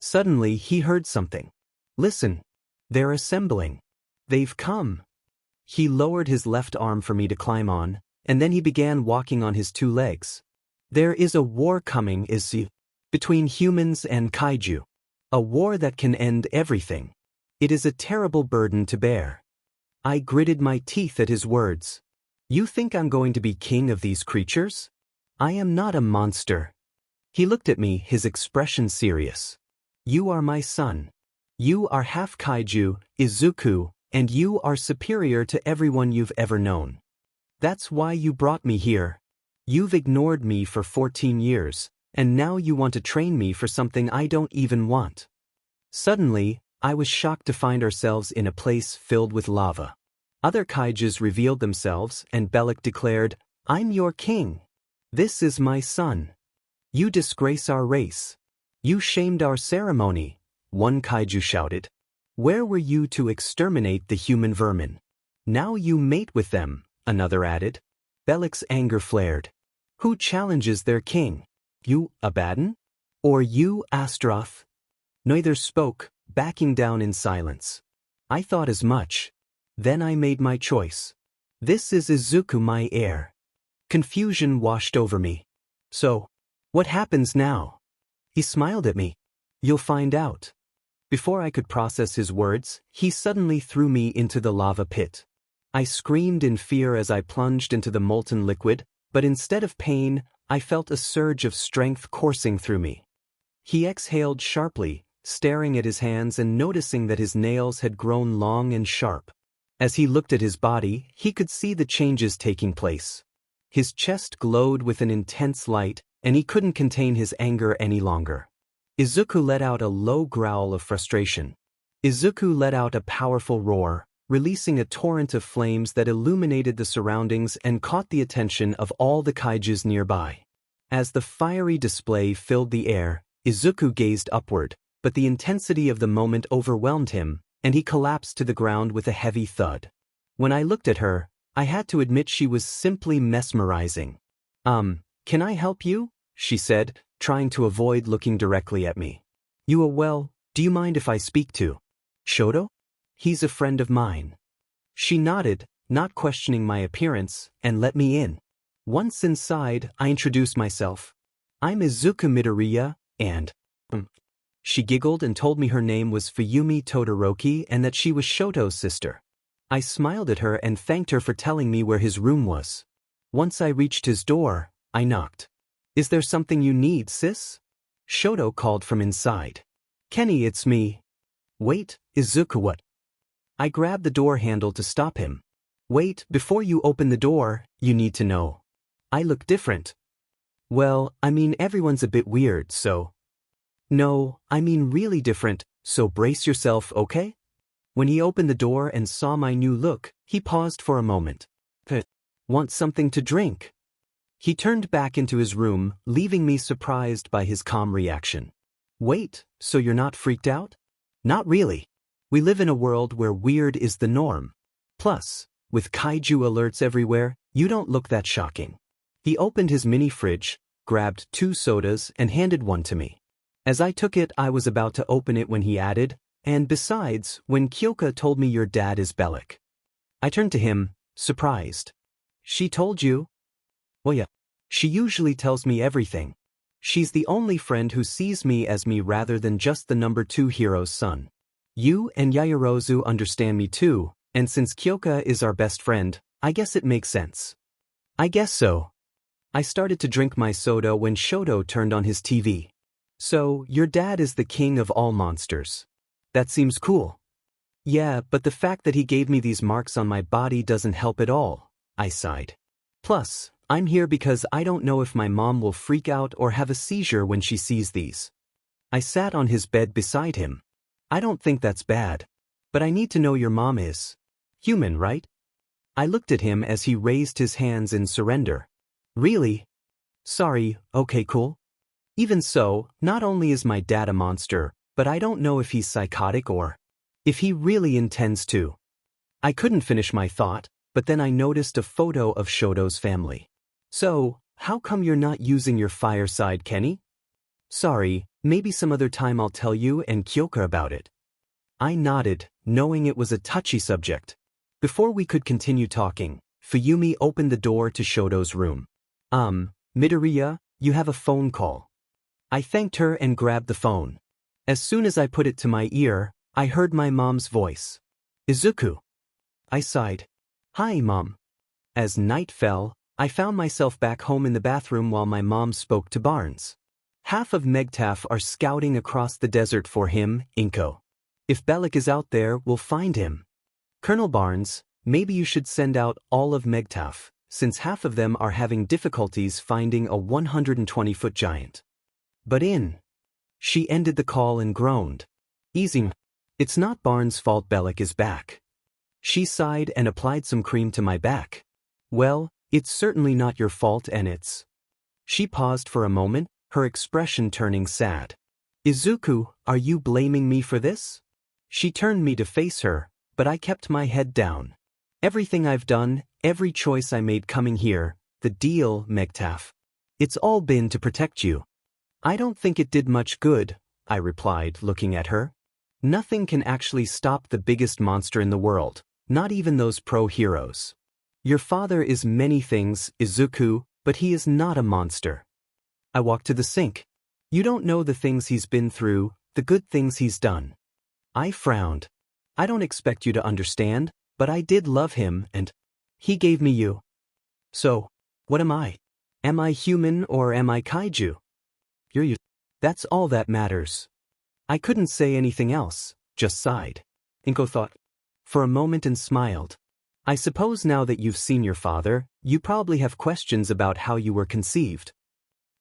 Suddenly, he heard something. "Listen. They're assembling. They've come." He lowered his left arm for me to climb on, and then he began walking on his two legs. "There is a war coming, IZUKU, between humans and kaiju. A war that can end everything. It is a terrible burden to bear." I gritted my teeth at his words. "You think I'm going to be king of these creatures? I am not a monster." He looked at me, his expression serious. "You are my son. You are half kaiju, IZUKU, and you are superior to everyone you've ever known. That's why you brought me here. You've ignored me for 14 years, and now you want to train me for something I don't even want." Suddenly, I was shocked to find ourselves in a place filled with lava. Other kaijus revealed themselves, and Bellic declared, "I'm your king. This is my son. You disgrace our race. You shamed our ceremony," one kaiju shouted. "Where were you to exterminate the human vermin? Now you mate with them," another added. Bellic's anger flared. "Who challenges their king? You, Abaddon? Or you, Astaroth?" Neither spoke, backing down in silence. I thought as much. Then I made my choice. This is IZUKU, my heir. Confusion washed over me. "So, what happens now?" He smiled at me. "You'll find out." Before I could process his words, he suddenly threw me into the lava pit. I screamed in fear as I plunged into the molten liquid, but instead of pain, I felt a surge of strength coursing through me. He exhaled sharply, staring at his hands and noticing that his nails had grown long and sharp. As he looked at his body, he could see the changes taking place. His chest glowed with an intense light, and he couldn't contain his anger any longer. IZUKU let out a low growl of frustration. IZUKU let out a powerful roar, releasing a torrent of flames that illuminated the surroundings and caught the attention of all the kaijus nearby. As the fiery display filled the air, IZUKU gazed upward, but the intensity of the moment overwhelmed him, and he collapsed to the ground with a heavy thud. When I looked at her, I had to admit she was simply mesmerizing. Can I help you?" she said, trying to avoid looking directly at me. Do you mind if I speak to Shoto? He's a friend of mine." She nodded, not questioning my appearance, and let me in. Once inside, I introduced myself. "I'm IZUKU Midoriya, and She giggled and told me her name was Fuyumi Todoroki and that she was Shoto's sister. I smiled at her and thanked her for telling me where his room was. Once I reached his door, I knocked. "Is there something you need, sis?" Shoto called from inside. "Kenny, it's me." "Wait, IZUKU, what?" I grabbed the door handle to stop him. "Wait, before you open the door, you need to know. I look different." "Well, I mean everyone's a bit weird, so." "No, I mean really different, so brace yourself, okay?" When he opened the door and saw my new look, he paused for a moment. "Want something to drink?" He turned back into his room, leaving me surprised by his calm reaction. "Wait, so you're not freaked out?" "Not really. We live in a world where weird is the norm. Plus, with kaiju alerts everywhere, you don't look that shocking." He opened his mini fridge, grabbed 2 sodas and handed one to me. As I took it, I was about to open it when he added, "And besides, when Kyoka told me your dad is Bellic." I turned to him, surprised. "She told you?" "Well, yeah. She usually tells me everything. She's the only friend who sees me as me rather than just the number 2 hero's son. You and Yaoyorozu understand me too, and since Kyoka is our best friend, I guess it makes sense." "I guess so." I started to drink my soda when Shoto turned on his TV. "So, your dad is the king of all monsters. That seems cool." "Yeah, but the fact that he gave me these marks on my body doesn't help at all," I sighed. "Plus, I'm here because I don't know if my mom will freak out or have a seizure when she sees these." I sat on his bed beside him. "I don't think that's bad. But I need to know your mom is human, right?" I looked at him as he raised his hands in surrender. "Really? Sorry, okay, cool. Even so, not only is my dad a monster, but I don't know if he's psychotic or if he really intends to." I couldn't finish my thought, but then I noticed a photo of Shoto's family. "So, how come you're not using your fireside, Kenny?" "Sorry, maybe some other time I'll tell you and Kyoka about it." I nodded, knowing it was a touchy subject. Before we could continue talking, Fuyumi opened the door to Shoto's room. Midoriya, you have a phone call." I thanked her and grabbed the phone. As soon as I put it to my ear, I heard my mom's voice. "IZUKU." I sighed. "Hi, Mom." As night fell, I found myself back home in the bathroom while my mom spoke to Barnes. "Half of Megtaf are scouting across the desert for him, Inko. If Bellic is out there, we'll find him. Colonel Barnes, maybe you should send out all of Megtaf, since half of them are having difficulties finding a 120-foot giant." "But She ended the call and groaned. "Easy. It's not Barnes' fault Bellic is back." She sighed and applied some cream to my back. "Well, it's certainly not your fault and it's..." She paused for a moment, her expression turning sad. "IZUKU, are you blaming me for this?" She turned me to face her, but I kept my head down. "Everything I've done, every choice I made coming here, the deal, Megtaf. It's all been to protect you." "I don't think it did much good," I replied, looking at her. "Nothing can actually stop the biggest monster in the world, not even those pro-heroes. Your father is many things, IZUKU, but he is not a monster." I walked to the sink. "You don't know the things he's been through, the good things he's done." I frowned. "I don't expect you to understand, but I did love him and he gave me you. So, what am I? Am I human or am I kaiju? You're you. That's all that matters." I couldn't say anything else, just sighed. Inko thought for a moment and smiled. "I suppose now that you've seen your father, you probably have questions about how you were conceived."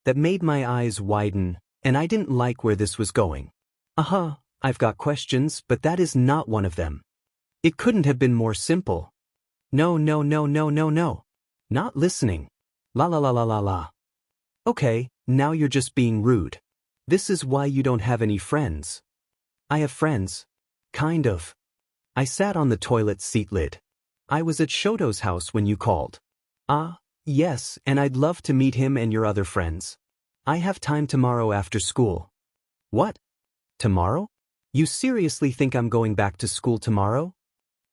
That made my eyes widen, and I didn't like where this was going. I've got questions, but that is not one of them. It couldn't have been more simple. No. Not listening. La la la la la la. Okay, now you're just being rude. This is why you don't have any friends." "I have friends. Kind of." I sat on the toilet seat lid. "I was at Shoto's house when you called." "Ah, yes, and I'd love to meet him and your other friends. I have time tomorrow after school." "What? Tomorrow? You seriously think I'm going back to school tomorrow?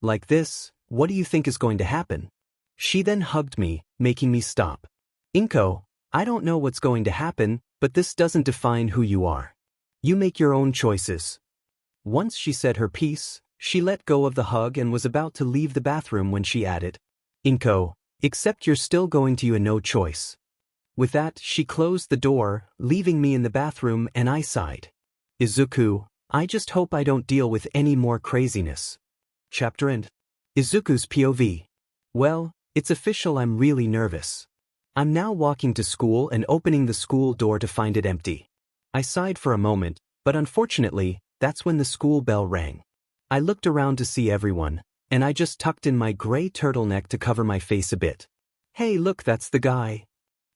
Like this, what do you think is going to happen?" She then hugged me, making me stop. "Inko, I don't know what's going to happen, but this doesn't define who you are. You make your own choices. Once she said her piece, she let go of the hug and was about to leave the bathroom when she added, Inko, except you're still going to you no choice. With that, she closed the door, leaving me in the bathroom, and I sighed. Izuku, I just hope I don't deal with any more craziness. Chapter End. Izuku's POV. Well, it's official, I'm really nervous. I'm now walking to school and opening the school door to find it empty. I sighed for a moment, but unfortunately, that's when the school bell rang. I looked around to see everyone, and I just tucked in my gray turtleneck to cover my face a bit. Hey, look, that's the guy.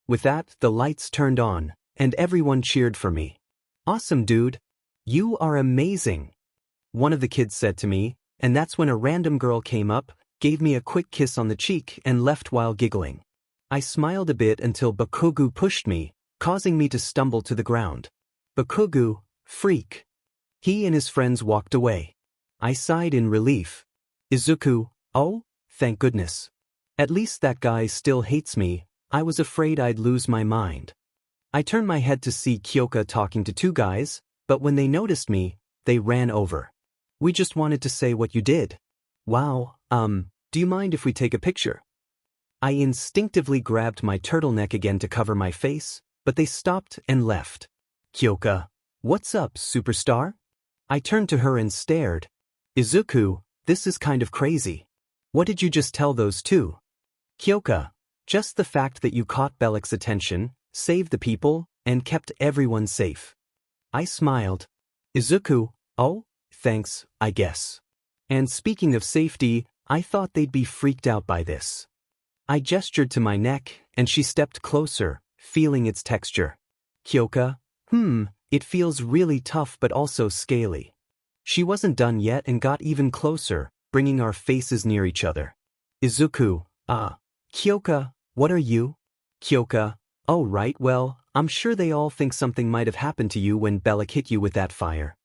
With that, the lights turned on, and everyone cheered for me. Awesome, dude. You are amazing. One of the kids said to me, and that's when a random girl came up, gave me a quick kiss on the cheek, and left while giggling. I smiled a bit until Bakugu pushed me, causing me to stumble to the ground. Bakugu, freak. He and his friends walked away. I sighed in relief. Izuku, oh, thank goodness. At least that guy still hates me. I was afraid I'd lose my mind. I turned my head to see Kyoka talking to two guys, but when they noticed me, they ran over. We just wanted to say what you did. Wow, do you mind if we take a picture? I instinctively grabbed my turtleneck again to cover my face, but they stopped and left. Kyoka, what's up, superstar? I turned to her and stared. Izuku, this is kind of crazy. What did you just tell those two? Kyoka, just the fact that you caught Bellic's attention, saved the people, and kept everyone safe. I smiled. Izuku, oh, thanks, I guess. And speaking of safety, I thought they'd be freaked out by this. I gestured to my neck, and she stepped closer, feeling its texture. Kyoka, it feels really tough but also scaly. She wasn't done yet and got even closer, bringing our faces near each other. Izuku, Kyoka, what are you? Kyoka, oh right, well, I'm sure they all think something might have happened to you when Bellic hit you with that fire.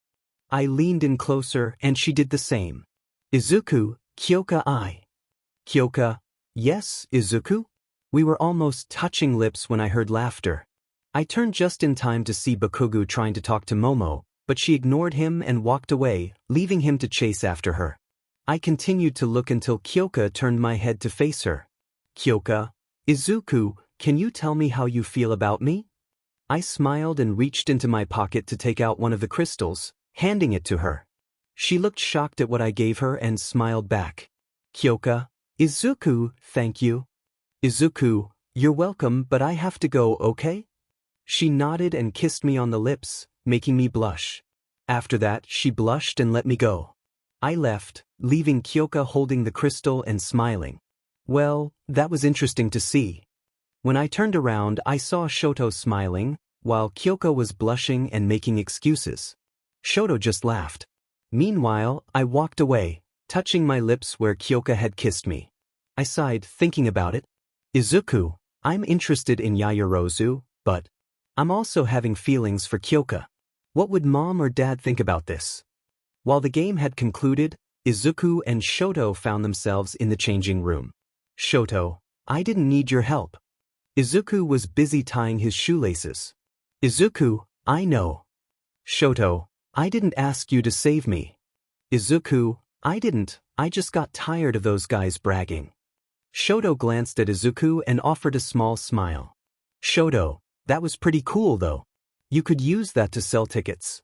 I leaned in closer and she did the same. Izuku, Kyoka, Kyoka, yes, Izuku? We were almost touching lips when I heard laughter. I turned just in time to see Bakugu trying to talk to Momo, but she ignored him and walked away, leaving him to chase after her. I continued to look until Kyoka turned my head to face her. Kyoka, Izuku, can you tell me how you feel about me? I smiled and reached into my pocket to take out one of the crystals, handing it to her. She looked shocked at what I gave her and smiled back. Kyoka, Izuku, thank you. Izuku, you're welcome, but I have to go, okay? She nodded and kissed me on the lips, making me blush. After that, she blushed and let me go. I left, leaving Kyoka holding the crystal and smiling. Well, that was interesting to see. When I turned around, I saw Shoto smiling, while Kyoka was blushing and making excuses. Shoto just laughed. Meanwhile, I walked away, touching my lips where Kyoka had kissed me. I sighed, thinking about it. Izuku, I'm interested in Yaoyorozu, but I'm also having feelings for Kyoka. What would mom or dad think about this? While the game had concluded, Izuku and Shoto found themselves in the changing room. Shoto, I didn't need your help. Izuku was busy tying his shoelaces. Izuku, I know. Shoto, I didn't ask you to save me. Izuku, I didn't, I just got tired of those guys bragging. Shoto glanced at Izuku and offered a small smile. Shoto, that was pretty cool though. You could use that to sell tickets.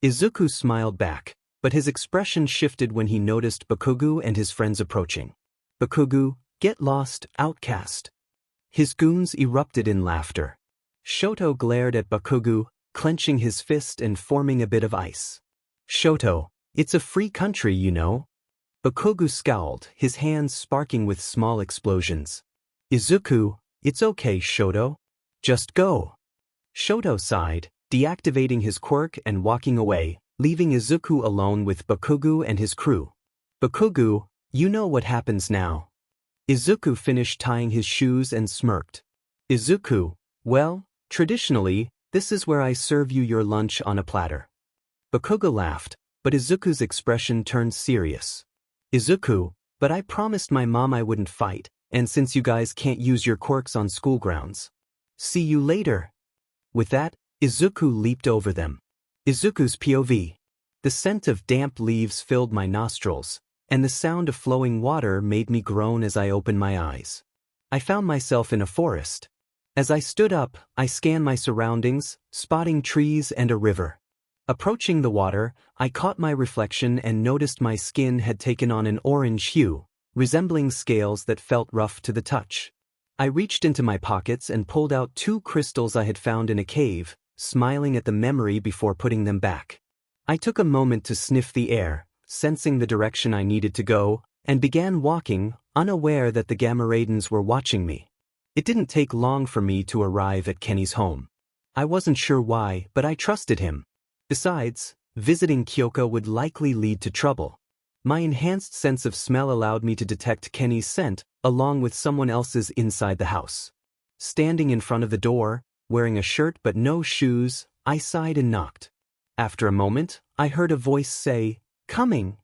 Izuku smiled back, but his expression shifted when he noticed Bakugu and his friends approaching. Bakugu, get lost, outcast. His goons erupted in laughter. Shoto glared at Bakugu, clenching his fist and forming a bit of ice. Shoto, it's a free country, you know. Bakugu scowled, his hands sparking with small explosions. Izuku, it's okay, Shoto. Just go. Shoto sighed, deactivating his quirk and walking away, leaving Izuku alone with Bakugu and his crew. Bakugu, you know what happens now. Izuku finished tying his shoes and smirked. Izuku, well, traditionally, this is where I serve you your lunch on a platter. Bakugu laughed, but Izuku's expression turned serious. Izuku, but I promised my mom I wouldn't fight, and since you guys can't use your quirks on school grounds. See you later. With that, Izuku leaped over them. Izuku's POV. The scent of damp leaves filled my nostrils, and the sound of flowing water made me groan as I opened my eyes. I found myself in a forest. As I stood up, I scanned my surroundings, spotting trees and a river. Approaching the water, I caught my reflection and noticed my skin had taken on an orange hue, resembling scales that felt rough to the touch. I reached into my pockets and pulled out 2 crystals I had found in a cave, smiling at the memory before putting them back. I took a moment to sniff the air, sensing the direction I needed to go, and began walking, unaware that the Gamma Raidens were watching me. It didn't take long for me to arrive at Kenny's home. I wasn't sure why, but I trusted him. Besides, visiting Kyoka would likely lead to trouble. My enhanced sense of smell allowed me to detect Kenny's scent, along with someone else's inside the house. Standing in front of the door, wearing a shirt but no shoes, I sighed and knocked. After a moment, I heard a voice say, "Coming."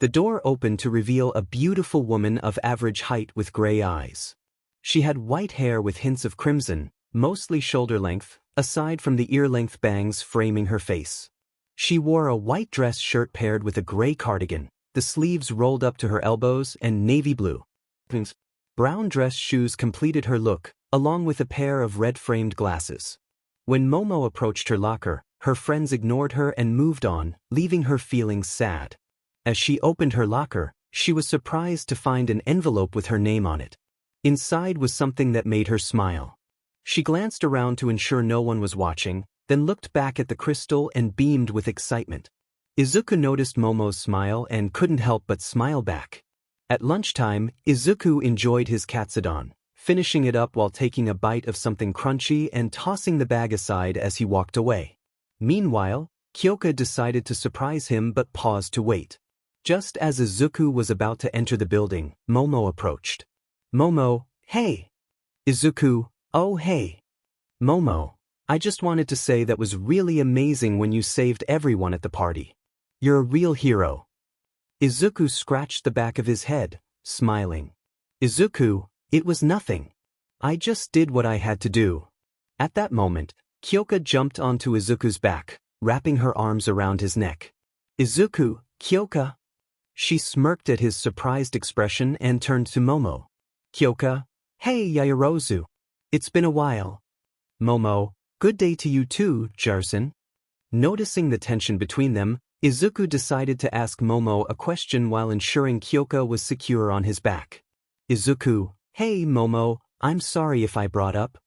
The door opened to reveal a beautiful woman of average height with gray eyes. She had white hair with hints of crimson, mostly shoulder length, aside from the ear-length bangs framing her face. She wore a white dress shirt paired with a gray cardigan, the sleeves rolled up to her elbows, and navy blue. Brown dress shoes completed her look, along with a pair of red-framed glasses. When Momo approached her locker, her friends ignored her and moved on, leaving her feeling sad. As she opened her locker, she was surprised to find an envelope with her name on it. Inside was something that made her smile. She glanced around to ensure no one was watching, then looked back at the crystal and beamed with excitement. Izuku noticed Momo's smile and couldn't help but smile back. At lunchtime, Izuku enjoyed his katsudon, finishing it up while taking a bite of something crunchy and tossing the bag aside as he walked away. Meanwhile, Kyoka decided to surprise him but paused to wait. Just as Izuku was about to enter the building, Momo approached. "Momo, hey." Izuku, "Oh hey." "Momo, I just wanted to say that was really amazing when you saved everyone at the party. You're a real hero." Izuku scratched the back of his head, smiling. "Izuku, it was nothing. I just did what I had to do." At that moment, Kyoka jumped onto Izuku's back, wrapping her arms around his neck. "Izuku, Kyoka." She smirked at his surprised expression and turned to Momo. "Kyoka, hey Yaoyorozu. It's been a while." "Momo, good day to you too, Jarson." Noticing the tension between them, Izuku decided to ask Momo a question while ensuring Kyoka was secure on his back. "Izuku, hey Momo, I'm sorry if I brought up."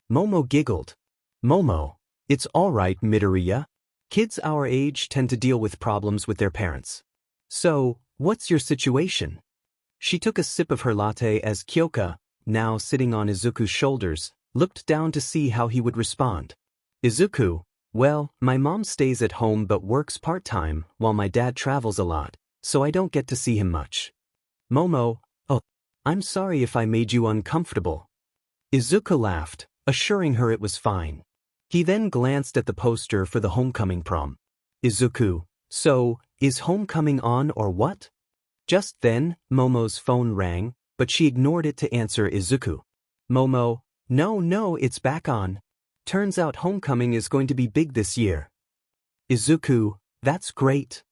Momo giggled. "Momo, it's alright Midoriya. Kids our age tend to deal with problems with their parents. So, what's your situation?" She took a sip of her latte as Kyoka, now sitting on Izuku's shoulders, looked down to see how he would respond. "Izuku, well, my mom stays at home but works part-time while my dad travels a lot, so I don't get to see him much." Momo, "Oh, I'm sorry if I made you uncomfortable." Izuku laughed, assuring her it was fine. He then glanced at the poster for the homecoming prom. "Izuku, so, is homecoming on or what?" Just then, Momo's phone rang, but she ignored it to answer Izuku. "Momo, no, it's back on. Turns out homecoming is going to be big this year." "Izuku, that's great."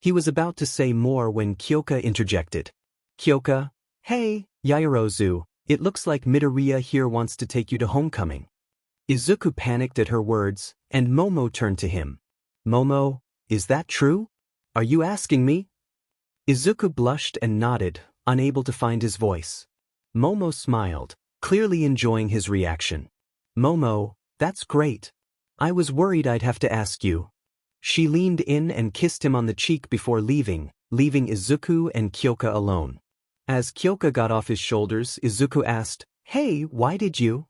He was about to say more when Kyoka interjected. "Kyoka, hey, Yaoyorozu, it looks like Midoriya here wants to take you to homecoming." Izuku panicked at her words, and Momo turned to him. "Momo, is that true? Are you asking me?" Izuku blushed and nodded, unable to find his voice. Momo smiled, clearly enjoying his reaction. "Momo, that's great. I was worried I'd have to ask you." She leaned in and kissed him on the cheek before leaving Izuku and Kyoka alone. As Kyoka got off his shoulders, Izuku asked, "Hey, why did you?"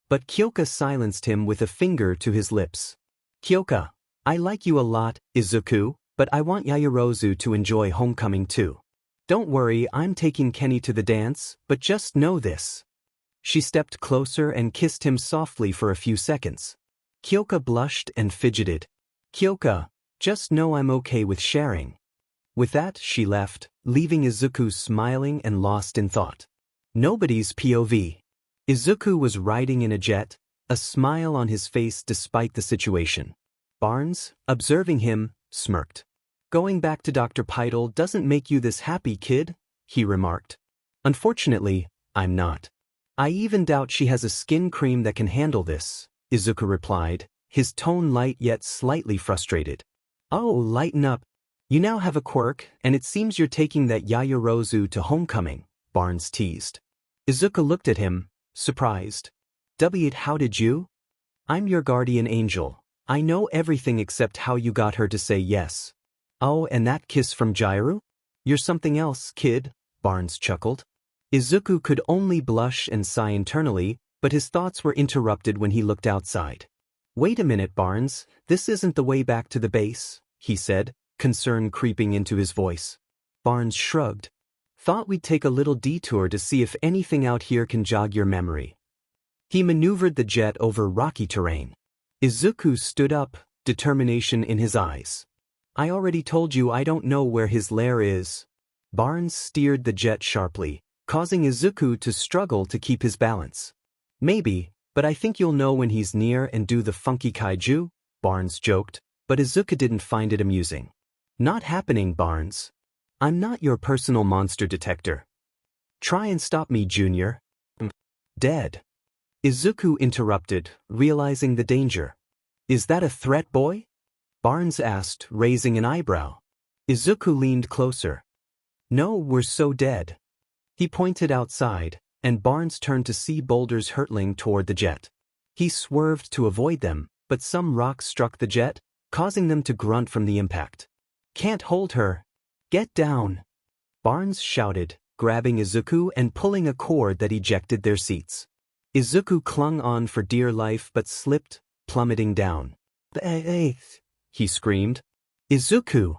But Kyoka silenced him with a finger to his lips. "Kyoka, I like you a lot, Izuku, but I want Yaoyorozu to enjoy homecoming too. Don't worry, I'm taking Kenny to the dance, but just know this." She stepped closer and kissed him softly for a few seconds. Kyoka blushed and fidgeted. "Kyoka, just know I'm okay with sharing." With that, she left, leaving Izuku smiling and lost in thought. Nobody's POV. Izuku was riding in a jet, a smile on his face despite the situation. Barnes, observing him, smirked. Going back to Dr. Pidle doesn't make you this happy, kid, he remarked. Unfortunately, I'm not. I even doubt she has a skin cream that can handle this, Izuku replied, his tone light yet slightly frustrated. Oh, lighten up. You now have a quirk, and it seems you're taking that Yaoyorozu to homecoming, Barnes teased. Izuku looked at him, surprised. How did you? I'm your guardian angel. I know everything except how you got her to say yes. Oh, and that kiss from Jairu? You're something else, kid, Barnes chuckled. Izuku could only blush and sigh internally, but his thoughts were interrupted when he looked outside. Wait a minute, Barnes, this isn't the way back to the base, he said, concern creeping into his voice. Barnes shrugged. Thought we'd take a little detour to see if anything out here can jog your memory. He maneuvered the jet over rocky terrain. Izuku stood up, determination in his eyes. I already told you I don't know where his lair is. Barnes steered the jet sharply, causing Izuku to struggle to keep his balance. Maybe, but I think you'll know when he's near and do the funky kaiju, Barnes joked, but Izuku didn't find it amusing. Not happening, Barnes. I'm not your personal monster detector. Try and stop me, Junior. Dead. Izuku interrupted, realizing the danger. Is that a threat, boy? Barnes asked, raising an eyebrow. Izuku leaned closer. No, we're so dead. He pointed outside, and Barnes turned to see boulders hurtling toward the jet. He swerved to avoid them, but some rocks struck the jet, causing them to grunt from the impact. Can't hold her. Get down. Barnes shouted, grabbing Izuku and pulling a cord that ejected their seats. Izuku clung on for dear life but slipped, plummeting down. He screamed. Izuku!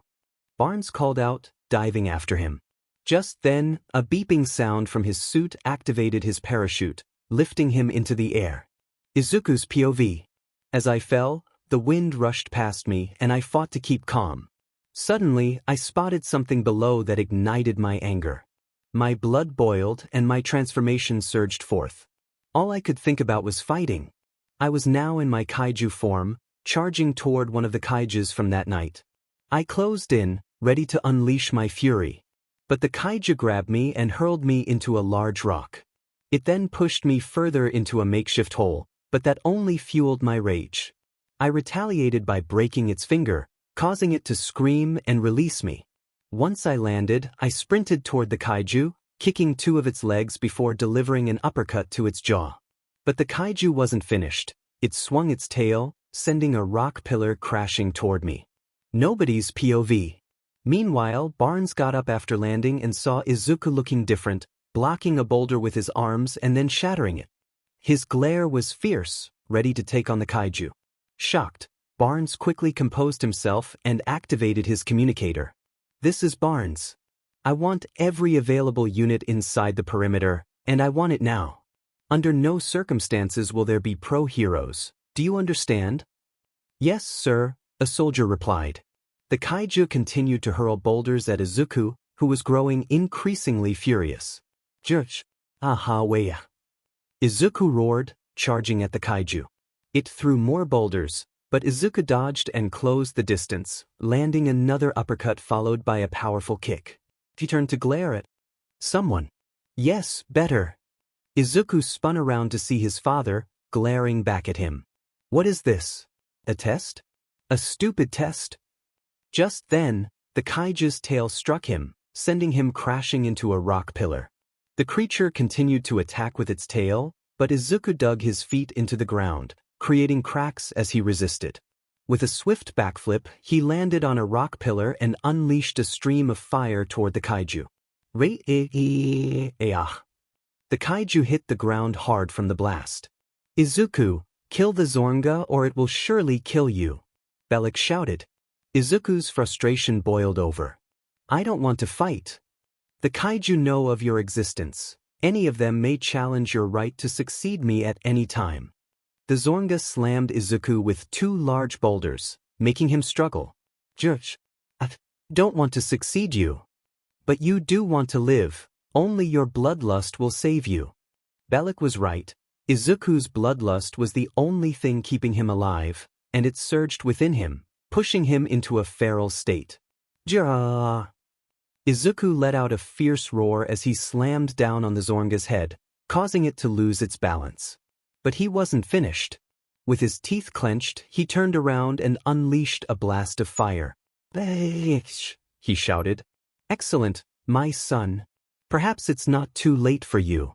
Barnes called out, diving after him. Just then, a beeping sound from his suit activated his parachute, lifting him into the air. Izuku's POV. As I fell, the wind rushed past me and I fought to keep calm. Suddenly, I spotted something below that ignited my anger. My blood boiled and my transformation surged forth. All I could think about was fighting. I was now in my kaiju form, charging toward one of the kaijus from that night. I closed in, ready to unleash my fury. But the kaiju grabbed me and hurled me into a large rock. It then pushed me further into a makeshift hole, but that only fueled my rage. I retaliated by breaking its finger, causing it to scream and release me. Once I landed, I sprinted toward the kaiju, kicking two of its legs before delivering an uppercut to its jaw. But the kaiju wasn't finished. It swung its tail, sending a rock pillar crashing toward me. Nobody's POV. Meanwhile, Barnes got up after landing and saw Izuku looking different, blocking a boulder with his arms and then shattering it. His glare was fierce, ready to take on the kaiju. Shocked, Barnes quickly composed himself and activated his communicator. This is Barnes. I want every available unit inside the perimeter, and I want it now. Under no circumstances will there be pro-heroes. Do you understand? Yes, sir, a soldier replied. The kaiju continued to hurl boulders at Izuku, who was growing increasingly furious. Judge. Aha weya. Izuku roared, charging at the kaiju. It threw more boulders, but Izuku dodged and closed the distance, landing another uppercut followed by a powerful kick. He turned to glare at someone. Yes, better. Izuku spun around to see his father, glaring back at him. What is this? A test? A stupid test? Just then, the kaiju's tail struck him, sending him crashing into a rock pillar. The creature continued to attack with its tail, but Izuku dug his feet into the ground, creating cracks as he resisted. With a swift backflip, he landed on a rock pillar and unleashed a stream of fire toward the kaiju. The kaiju hit the ground hard from the blast. Izuku, kill the Zornga or it will surely kill you, Bellic shouted. Izuku's frustration boiled over. I don't want to fight. The kaiju know of your existence. Any of them may challenge your right to succeed me at any time. The Zornga slammed Izuku with two large boulders, making him struggle. Judge, I don't want to succeed you. But you do want to live. Only your bloodlust will save you. Bellic was right. Izuku's bloodlust was the only thing keeping him alive, and it surged within him, pushing him into a feral state. Ja! Izuku let out a fierce roar as he slammed down on the Zornga's head, causing it to lose its balance. But he wasn't finished. With his teeth clenched, he turned around and unleashed a blast of fire. "Bitch!" he shouted. "Excellent, my son. Perhaps it's not too late for you."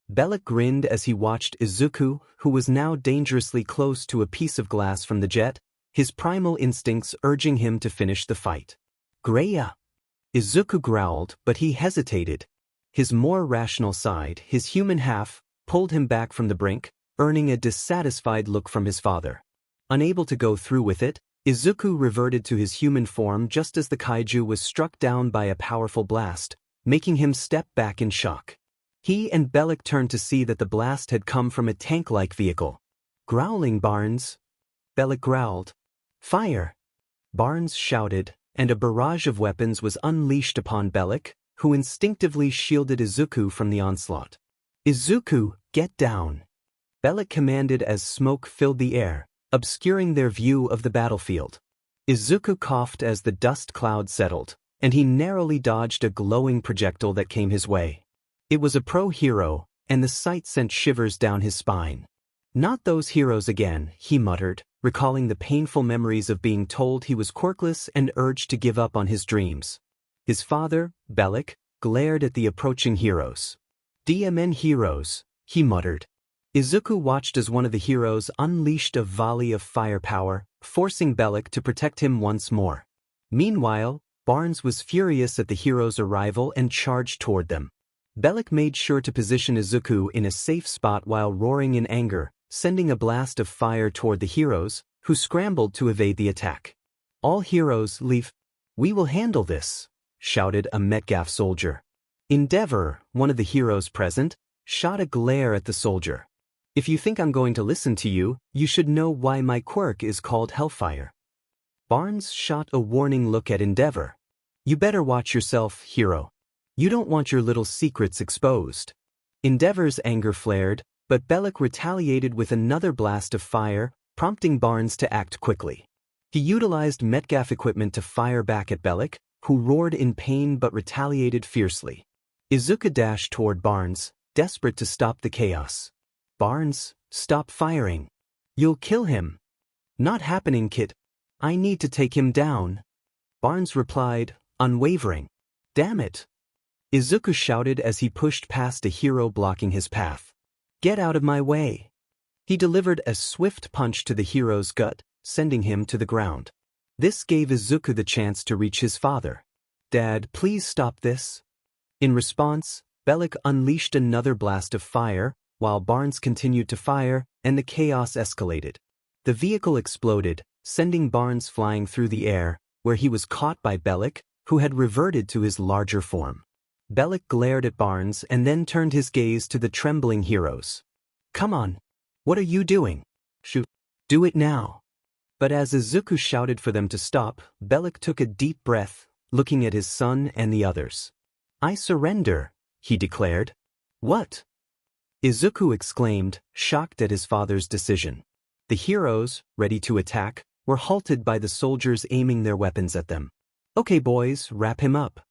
Bellic grinned as he watched Izuku, who was now dangerously close to a piece of glass from the jet, his primal instincts urging him to finish the fight. "Greya!" Izuku growled, but he hesitated. His more rational side, his human half, pulled him back from the brink, earning a dissatisfied look from his father. Unable to go through with it, Izuku reverted to his human form just as the kaiju was struck down by a powerful blast, making him step back in shock. He and Bellic turned to see that the blast had come from a tank-like vehicle. "Growling, Barnes!" Bellic growled. "Fire!" Barnes shouted, and a barrage of weapons was unleashed upon Bellic, who instinctively shielded Izuku from the onslaught. "Izuku, get down!" Bellic commanded as smoke filled the air, obscuring their view of the battlefield. Izuku coughed as the dust cloud settled, and he narrowly dodged a glowing projectile that came his way. It was a pro-hero, and the sight sent shivers down his spine. "Not those heroes again," he muttered, recalling the painful memories of being told he was quirkless and urged to give up on his dreams. His father, Bellic, glared at the approaching heroes. "DMN heroes," he muttered. Izuku watched as one of the heroes unleashed a volley of firepower, forcing Bellic to protect him once more. Meanwhile, Barnes was furious at the hero's arrival and charged toward them. Bellic made sure to position Izuku in a safe spot while roaring in anger, sending a blast of fire toward the heroes, who scrambled to evade the attack. "All heroes, leave. We will handle this," shouted a Metcalf soldier. Endeavor, one of the heroes present, shot a glare at the soldier. "If you think I'm going to listen to you, you should know why my quirk is called Hellfire." Barnes shot a warning look at Endeavor. "You better watch yourself, hero. You don't want your little secrets exposed." Endeavor's anger flared, but Bellic retaliated with another blast of fire, prompting Barnes to act quickly. He utilized Metcalf equipment to fire back at Bellic, who roared in pain but retaliated fiercely. Izuku dashed toward Barnes, desperate to stop the chaos. "Barnes, stop firing. You'll kill him." "Not happening, kid. I need to take him down." Barnes replied, unwavering. "Damn it." Izuku shouted as he pushed past a hero blocking his path. "Get out of my way." He delivered a swift punch to the hero's gut, sending him to the ground. This gave Izuku the chance to reach his father. "Dad, please stop this." In response, Bellic unleashed another blast of fire, while Barnes continued to fire, and the chaos escalated. The vehicle exploded, sending Barnes flying through the air, where he was caught by Bellic, who had reverted to his larger form. Bellic glared at Barnes and then turned his gaze to the trembling heroes. "Come on. What are you doing? Shoot. Do it now." But as Izuku shouted for them to stop, Bellic took a deep breath, looking at his son and the others. "I surrender," he declared. "What?" Izuku exclaimed, shocked at his father's decision. The heroes, ready to attack, were halted by the soldiers aiming their weapons at them. "Okay boys, wrap him up,"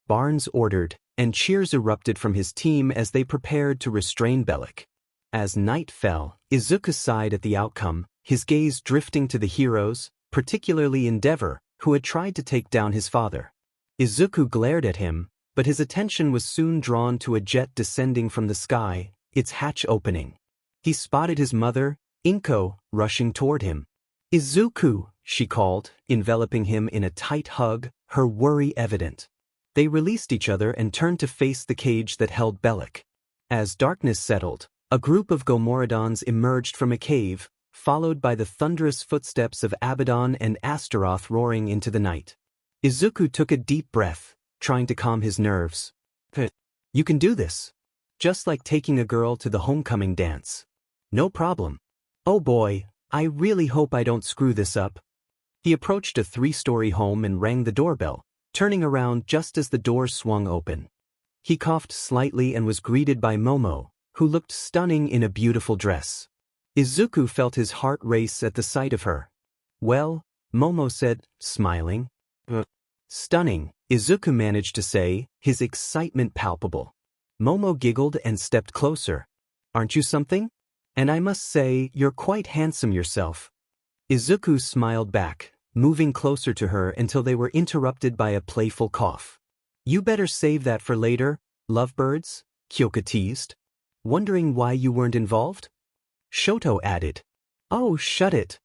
Barnes ordered, and cheers erupted from his team as they prepared to restrain Bellic. As night fell, Izuku sighed at the outcome, his gaze drifting to the heroes, particularly Endeavor, who had tried to take down his father. Izuku glared at him, but his attention was soon drawn to a jet descending from the sky, its hatch opening. He spotted his mother, Inko, rushing toward him. "Izuku," she called, enveloping him in a tight hug, her worry evident. They released each other and turned to face the cage that held Bellic. As darkness settled, a group of Gomorodons emerged from a cave, followed by the thunderous footsteps of Abaddon and Astaroth roaring into the night. Izuku took a deep breath, trying to calm his nerves. "You can do this. Just like taking a girl to the homecoming dance. No problem. Oh boy, I really hope I don't screw this up." He approached a 3-story home and rang the doorbell, turning around just as the door swung open. He coughed slightly and was greeted by Momo, who looked stunning in a beautiful dress. Izuku felt his heart race at the sight of her. Well, Momo said, smiling. Stunning, Izuku managed to say, his excitement palpable. Momo giggled and stepped closer. Aren't you something? And I must say, you're quite handsome yourself. Izuku smiled back, moving closer to her until they were interrupted by a playful cough. You better save that for later, lovebirds, Kyoka teased. Wondering why you weren't involved? Shoto added. Oh, shut it.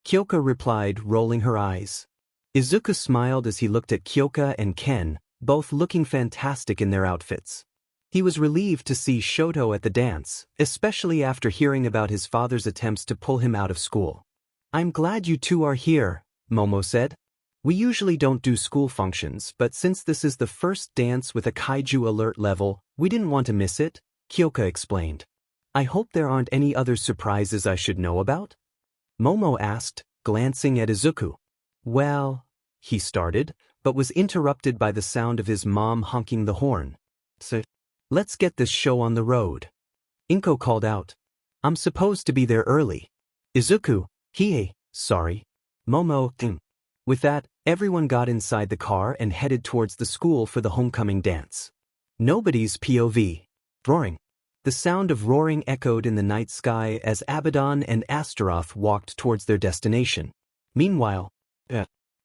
Kyoka replied, rolling her eyes. Izuku smiled as he looked at Kyoka and Ken, both looking fantastic in their outfits. He was relieved to see Shoto at the dance, especially after hearing about his father's attempts to pull him out of school. I'm glad you two are here, Momo said. We usually don't do school functions, but since this is the first dance with a Kaiju alert level, we didn't want to miss it, Kyoka explained. I hope there aren't any other surprises I should know about? Momo asked, glancing at Izuku. Well, he started, but was interrupted by the sound of his mom honking the horn. So, let's get this show on the road. Inko called out. I'm supposed to be there early. Izuku, sorry. Momo, With that, everyone got inside the car and headed towards the school for the homecoming dance. Nobody's POV. Roaring. The sound of roaring echoed in the night sky as Abaddon and Astaroth walked towards their destination. Meanwhile,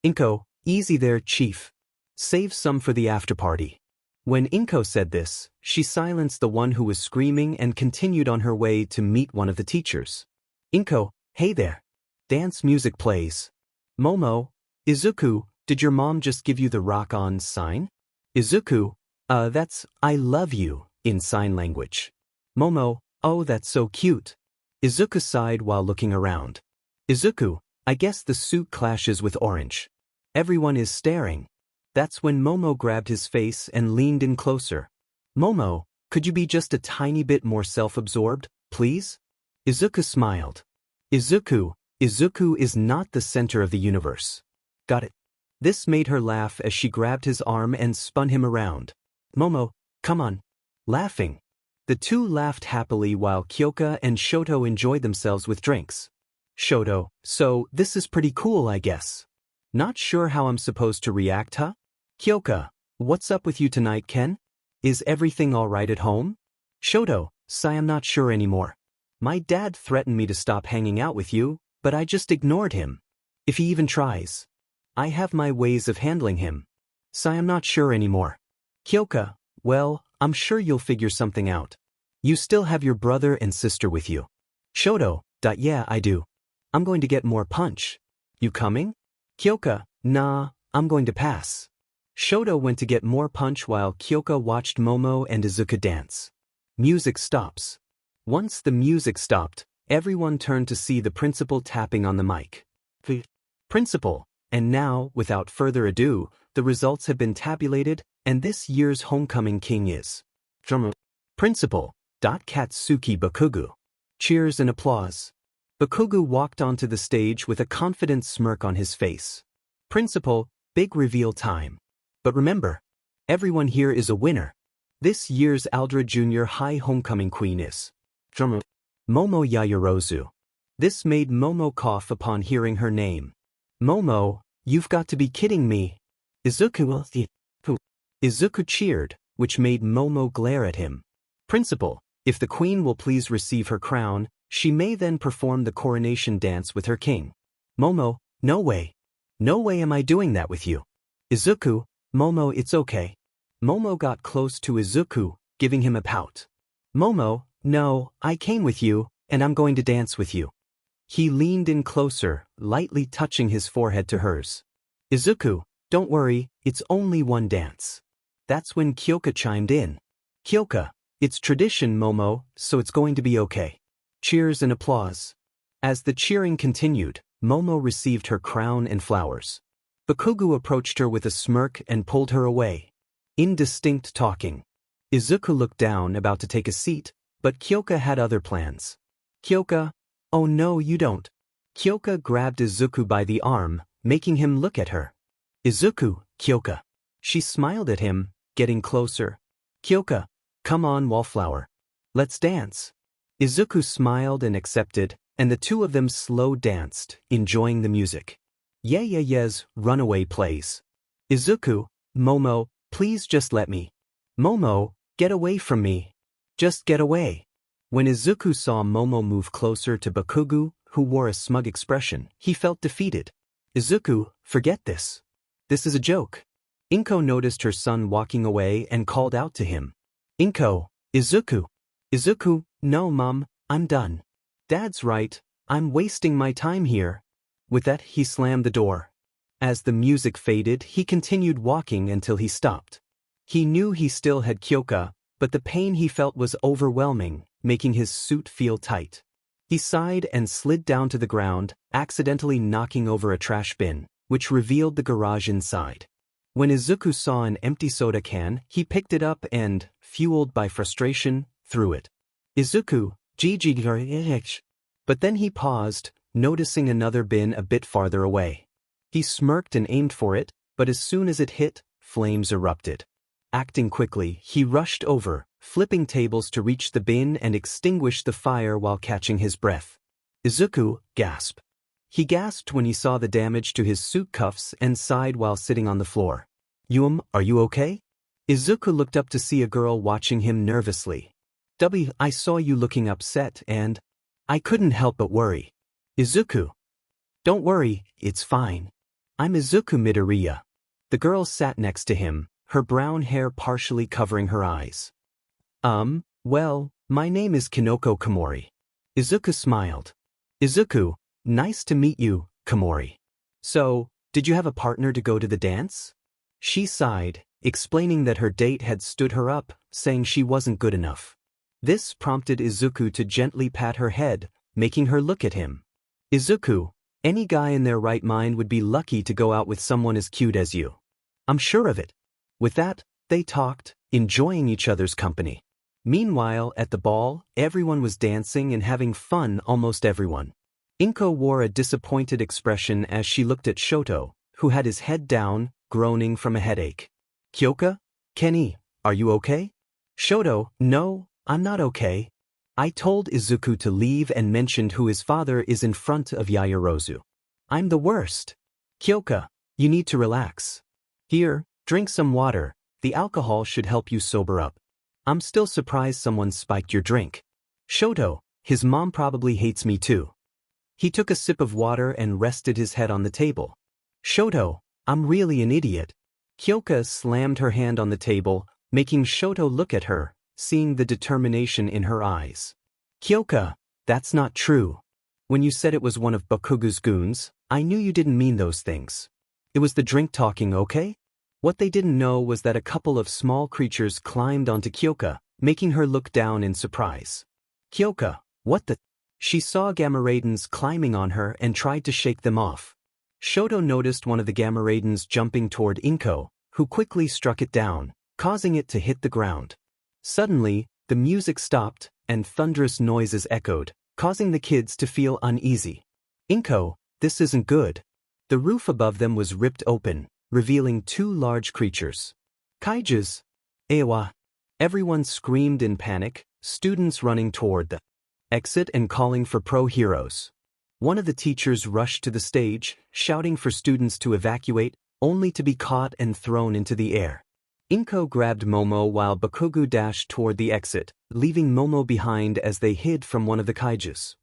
Inko, easy there, chief. Save some for the after-party. When Inko said this, she silenced the one who was screaming and continued on her way to meet one of the teachers. Inko, hey there. Dance music plays. Momo, Izuku, did your mom just give you the rock-on sign? Izuku, that's I love you, in sign language. Momo, oh that's so cute. Izuku sighed while looking around. Izuku, I guess the suit clashes with orange. Everyone is staring. That's when Momo grabbed his face and leaned in closer. Momo, could you be just a tiny bit more self-absorbed, please? Izuku smiled. Izuku is not the center of the universe. Got it. This made her laugh as she grabbed his arm and spun him around. Momo, come on. Laughing. The two laughed happily while Kyoka and Shoto enjoyed themselves with drinks. Shoto, so this is pretty cool, I guess. Not sure how I'm supposed to react, huh? Kyoka, what's up with you tonight, Ken? Is everything all right at home? Shoto, I'm not sure anymore. My dad threatened me to stop hanging out with you, but I just ignored him. If he even tries. I have my ways of handling him. I'm not sure anymore. Kyoka, well, I'm sure you'll figure something out. You still have your brother and sister with you. Shoto, yeah, I do. I'm going to get more punch. You coming? Kyoka, nah, I'm going to pass. Shoto went to get more punch while Kyoka watched Momo and Izuku dance. Music stops. Once the music stopped, everyone turned to see the principal tapping on the mic. The principal, and now, without further ado, the results have been tabulated, and this year's homecoming king is Principal. Katsuki Bakugu. Cheers and applause. Bakugu walked onto the stage with a confident smirk on his face. Principal, big reveal time. But remember, everyone here is a winner. This year's Aldra Junior High homecoming queen is Momo Yaoyorozu. This made Momo cough upon hearing her name. Momo, you've got to be kidding me. Izuku cheered, which made Momo glare at him. Principal, if the queen will please receive her crown, she may then perform the coronation dance with her king. Momo, no way. No way am I doing that with you. Izuku, Momo, it's okay. Momo got close to Izuku, giving him a pout. Momo, no, I came with you, and I'm going to dance with you. He leaned in closer, lightly touching his forehead to hers. Izuku, don't worry, it's only one dance. That's when Kyoka chimed in. Kyoka, it's tradition, Momo, so it's going to be okay. Cheers and applause. As the cheering continued, Momo received her crown and flowers. Bakugu approached her with a smirk and pulled her away. Indistinct talking. Izuku looked down, about to take a seat, but Kyoka had other plans. Kyoka, oh no you don't. Kyoka grabbed Izuku by the arm, making him look at her. Izuku, Kyoka. She smiled at him, getting closer. Kyoka, come on, wallflower. Let's dance. Izuku smiled and accepted, and the two of them slow danced, enjoying the music. Ye's runaway plays. Izuku, Momo, please just let me. Momo, get away from me. Just get away. When Izuku saw Momo move closer to Bakugo, who wore a smug expression, he felt defeated. Izuku, forget this. This is a joke. Inko noticed her son walking away and called out to him. Inko, Izuku. Izuku, no mom, I'm done. Dad's right, I'm wasting my time here. With that he slammed the door. As the music faded, he continued walking until he stopped. He knew he still had Kyoka, but the pain he felt was overwhelming, making his suit feel tight. He sighed and slid down to the ground, accidentally knocking over a trash bin, which revealed the garage inside. When Izuku saw an empty soda can, he picked it up and, fueled by frustration, threw it. Izuku, GG. But then he paused, noticing another bin a bit farther away. He smirked and aimed for it, but as soon as it hit, flames erupted. Acting quickly, he rushed over, flipping tables to reach the bin and extinguish the fire while catching his breath. Izuku, gasp. He gasped when he saw the damage to his suit cuffs and sighed while sitting on the floor. Are you okay? Izuku looked up to see a girl watching him nervously. I saw you looking upset and I couldn't help but worry. Izuku. Don't worry, it's fine. I'm Izuku Midoriya. The girl sat next to him, her brown hair partially covering her eyes. Well, my name is Kinoko Komori. Izuku smiled. Izuku, nice to meet you, Komori. So, did you have a partner to go to the dance? She sighed, explaining that her date had stood her up, saying she wasn't good enough. This prompted Izuku to gently pat her head, making her look at him. Izuku, any guy in their right mind would be lucky to go out with someone as cute as you. I'm sure of it. With that, they talked, enjoying each other's company. Meanwhile, at the ball, everyone was dancing and having fun, almost everyone. Inko wore a disappointed expression as she looked at Shoto, who had his head down, groaning from a headache. Kyoka? Kenny, are you okay? Shoto, no, I'm not okay. I told Izuku to leave and mentioned who his father is in front of Yaoyorozu. I'm the worst. Kyoka, you need to relax. Here, drink some water, the alcohol should help you sober up. I'm still surprised someone spiked your drink. Shoto, his mom probably hates me too. He took a sip of water and rested his head on the table. Shoto, I'm really an idiot. Kyoka slammed her hand on the table, making Shoto look at her, seeing the determination in her eyes. Kyoka, that's not true. When you said it was one of Bakugo's goons, I knew you didn't mean those things. It was the drink talking, okay? What they didn't know was that a couple of small creatures climbed onto Kyoka, making her look down in surprise. Kyoka, what the? She saw Gamma Raidens climbing on her and tried to shake them off. Shoto noticed one of the Gamma Raidens jumping toward Inko, who quickly struck it down, causing it to hit the ground. Suddenly, the music stopped, and thunderous noises echoed, causing the kids to feel uneasy. Inko, this isn't good. The roof above them was ripped open, revealing two large creatures. Kaijus. Ewa. Everyone screamed in panic, students running toward the exit and calling for pro-heroes. One of the teachers rushed to the stage, shouting for students to evacuate, only to be caught and thrown into the air. Inko grabbed Momo while Bakugo dashed toward the exit, leaving Momo behind as they hid from one of the kaijus.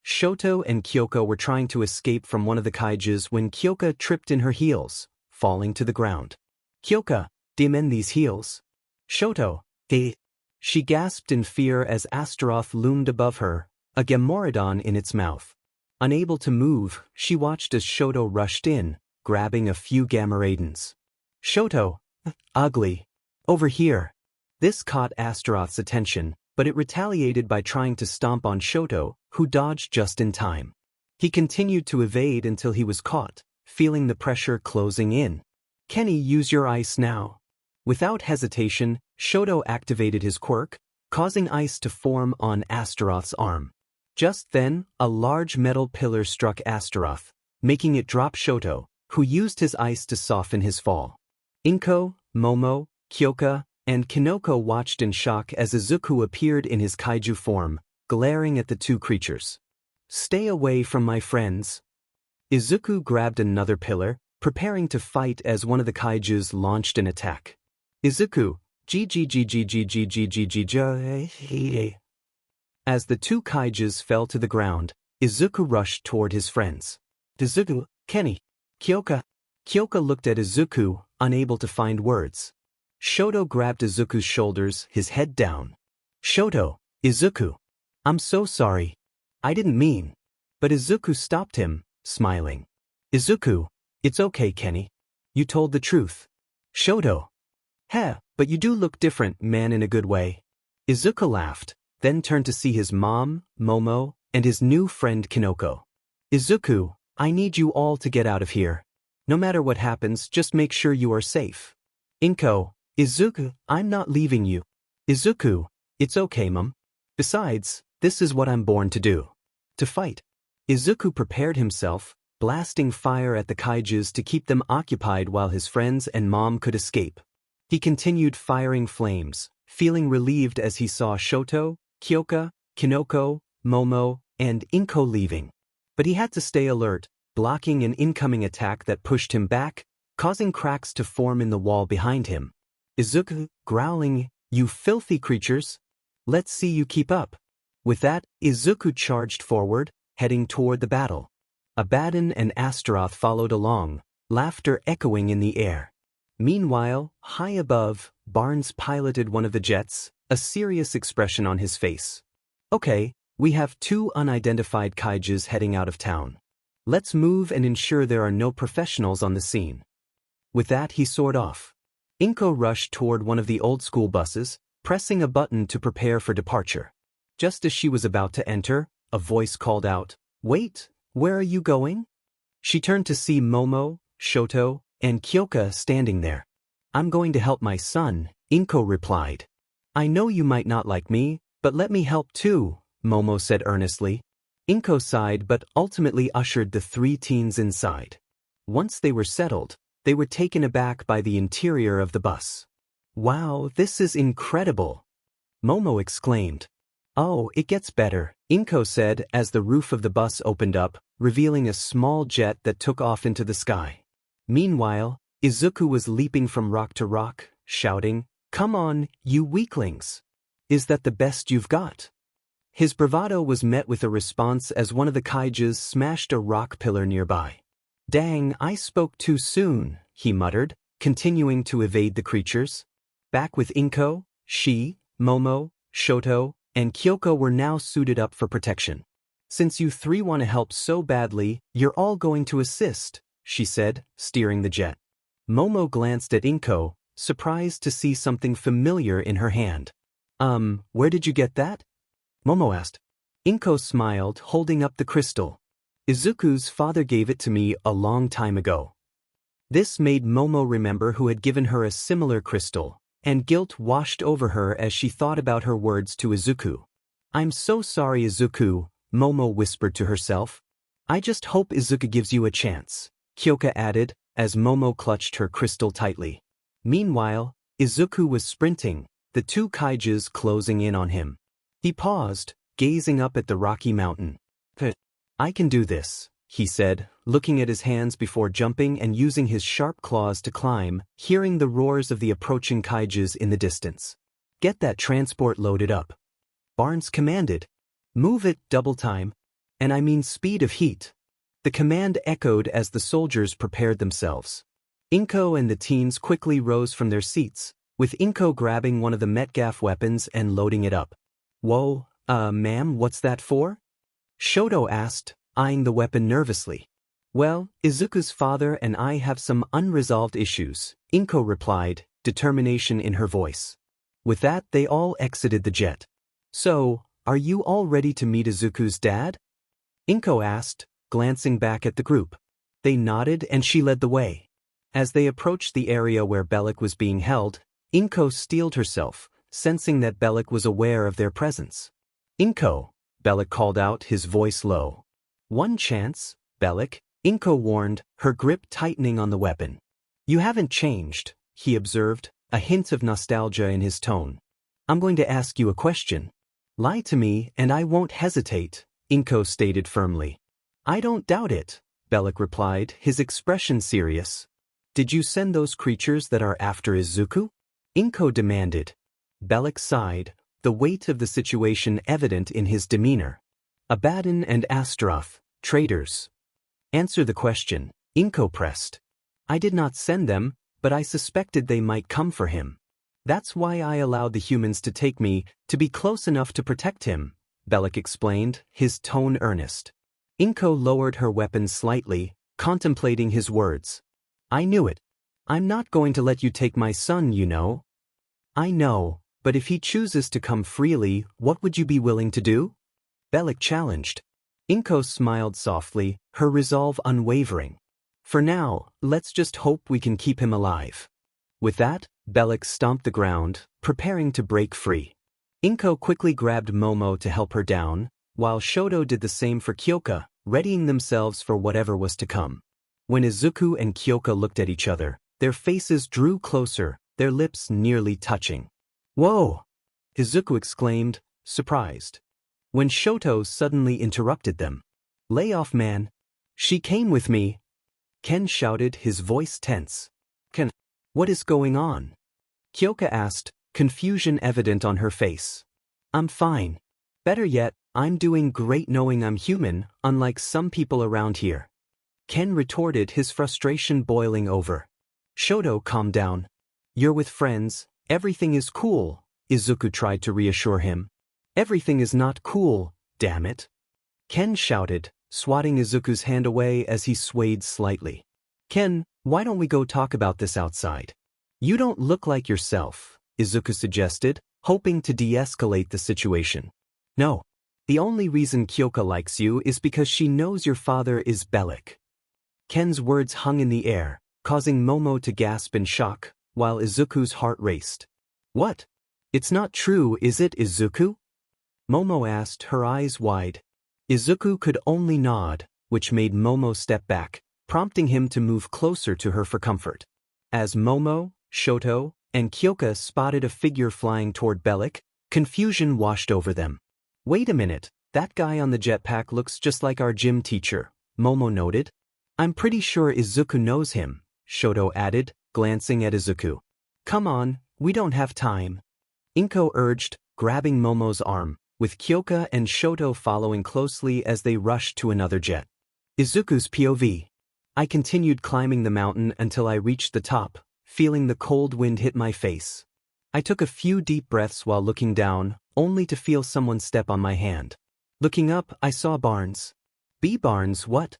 Shoto and Kyoka were trying to escape from one of the kaijus when Kyoka tripped in her heels, falling to the ground. Kyoka, mend these heels. Shoto, they. She gasped in fear as Astaroth loomed above her, a Gamorodon in its mouth. Unable to move, she watched as Shoto rushed in, grabbing a few Gamma Raidens. Shoto, ugly. Over here. This caught Astaroth's attention, but it retaliated by trying to stomp on Shoto, who dodged just in time. He continued to evade until he was caught, feeling the pressure closing in. Kenny, use your ice now. Without hesitation, Shoto activated his quirk, causing ice to form on Astaroth's arm. Just then, a large metal pillar struck Astaroth, making it drop Shoto, who used his ice to soften his fall. Inko, Momo, Kyoka, and Kinoko watched in shock as Izuku appeared in his kaiju form, glaring at the two creatures. Stay away from my friends. Izuku grabbed another pillar, preparing to fight as one of the kaijus launched an attack. Izuku, g. As the two kaijus fell to the ground, Izuku rushed toward his friends. Izuku, Kenny, Kyoka. Kyoka looked at Izuku, unable to find words. Shoto grabbed Izuku's shoulders, his head down. Shoto, Izuku. I'm so sorry. I didn't mean. But Izuku stopped him, smiling. Izuku, it's okay, Kenny. You told the truth. Shoto. Heh, but you do look different, man, in a good way. Izuku laughed, then turned to see his mom, Momo, and his new friend Kinoko. Izuku, I need you all to get out of here. No matter what happens, just make sure you are safe. Inko, Izuku, I'm not leaving you. Izuku, it's okay, Mom. Besides, this is what I'm born to do. To fight. Izuku prepared himself, blasting fire at the kaijus to keep them occupied while his friends and mom could escape. He continued firing flames, feeling relieved as he saw Shoto, Kyoka, Kinoko, Momo, and Inko leaving. But he had to stay alert, blocking an incoming attack that pushed him back, causing cracks to form in the wall behind him. Izuku, growling, "You filthy creatures! Let's see you keep up." With that, Izuku charged forward, heading toward the battle. Abaddon and Astaroth followed along, laughter echoing in the air. Meanwhile, high above, Barnes piloted one of the jets, a serious expression on his face. Okay, we have two unidentified kaijus heading out of town. Let's move and ensure there are no professionals on the scene. With that, he soared off. Inko rushed toward one of the old-school buses, pressing a button to prepare for departure. Just as she was about to enter, a voice called out, "Wait, where are you going?" She turned to see Momo, Shoto, and Kyoka standing there. "I'm going to help my son," Inko replied. "I know you might not like me, but let me help too," Momo said earnestly. Inko sighed but ultimately ushered the three teens inside. Once they were settled, they were taken aback by the interior of the bus. "Wow, this is incredible!" Momo exclaimed. "Oh, it gets better," Inko said as the roof of the bus opened up, revealing a small jet that took off into the sky. Meanwhile, Izuku was leaping from rock to rock, shouting, "Come on, you weaklings! Is that the best you've got?" His bravado was met with a response as one of the kaijus smashed a rock pillar nearby. "Dang, I spoke too soon," he muttered, continuing to evade the creatures. Back with Inko, she, Momo, Shoto, and Kyoko were now suited up for protection. "Since you three want to help so badly, you're all going to assist," she said, steering the jet. Momo glanced at Inko, surprised to see something familiar in her hand. Where did you get that?" Momo asked. Inko smiled, holding up the crystal. "Izuku's father gave it to me a long time ago." This made Momo remember who had given her a similar crystal, and guilt washed over her as she thought about her words to Izuku. "I'm so sorry, Izuku," Momo whispered to herself. "I just hope Izuku gives you a chance," Kyoka added, as Momo clutched her crystal tightly. Meanwhile, Izuku was sprinting, the two kaijus closing in on him. He paused, gazing up at the rocky mountain. "I can do this," he said, looking at his hands before jumping and using his sharp claws to climb, hearing the roars of the approaching kaijus in the distance. "Get that transport loaded up," Barnes commanded. "Move it double time. And I mean speed of heat." The command echoed as the soldiers prepared themselves. Inko and the teens quickly rose from their seats, with Inko grabbing one of the Metcalf weapons and loading it up. "Whoa, ma'am, what's that for?" Shoto asked, eyeing the weapon nervously. "Well, Izuku's father and I have some unresolved issues," Inko replied, determination in her voice. With that, they all exited the jet. "So, are you all ready to meet Izuku's dad?" Inko asked, glancing back at the group. They nodded and she led the way. As they approached the area where Bellic was being held, Inko steeled herself, sensing that Bellic was aware of their presence. "Inko," Bellic called out, his voice low. "One chance, Bellic," Inko warned, her grip tightening on the weapon. "You haven't changed," he observed, a hint of nostalgia in his tone. "I'm going to ask you a question. Lie to me and I won't hesitate," Inko stated firmly. I don't doubt it, Bellic replied, his expression serious. Did you send those creatures that are after IZUKU? Inko demanded. Bellic sighed, the weight of the situation evident in his demeanor. Abaddon and Astaroth, traitors. Answer the question, Inko pressed. I did not send them, but I suspected they might come for him. That's why I allowed the humans to take me, to be close enough to protect him, Bellic explained, his tone earnest. Inko lowered her weapon slightly, contemplating his words. I knew it. I'm not going to let you take my son, you know. I know, but if he chooses to come freely, what would you be willing to do? Bellic challenged. Inko smiled softly, her resolve unwavering. For now, let's just hope we can keep him alive. With that, Bellic stomped the ground, preparing to break free. Inko quickly grabbed Momo to help her down, while Shoto did the same for Kyoka, readying themselves for whatever was to come. When Izuku and Kyoka looked at each other, their faces drew closer, their lips nearly touching. Whoa! Izuku exclaimed, surprised. When Shoto suddenly interrupted them. Lay off, man. She came with me. Ken shouted, his voice tense. Ken, what is going on? Kyoka asked, confusion evident on her face. I'm fine. Better yet, I'm doing great knowing I'm human, unlike some people around here. Ken retorted, his frustration boiling over. Shoto calmed down. You're with friends, everything is cool, Izuku tried to reassure him. Everything is not cool, damn it. Ken shouted, swatting Izuku's hand away as he swayed slightly. Ken, why don't we go talk about this outside? You don't look like yourself, Izuku suggested, hoping to de-escalate the situation. No. The only reason Kyoka likes you is because she knows your father is Bellic. Ken's words hung in the air, causing Momo to gasp in shock, while Izuku's heart raced. What? It's not true, is it, Izuku? Momo asked, her eyes wide. Izuku could only nod, which made Momo step back, prompting him to move closer to her for comfort. As Momo, Shoto, and Kyoka spotted a figure flying toward Bellic, confusion washed over them. Wait a minute, that guy on the jetpack looks just like our gym teacher, Momo noted. I'm pretty sure Izuku knows him, Shoto added, glancing at Izuku. Come on, we don't have time. Inko urged, grabbing Momo's arm, with Kyoka and Shoto following closely as they rushed to another jet. Izuku's POV. I continued climbing the mountain until I reached the top, feeling the cold wind hit my face. I took a few deep breaths while looking down, only to feel someone step on my hand. Looking up, I saw Barnes. B. Barnes, what?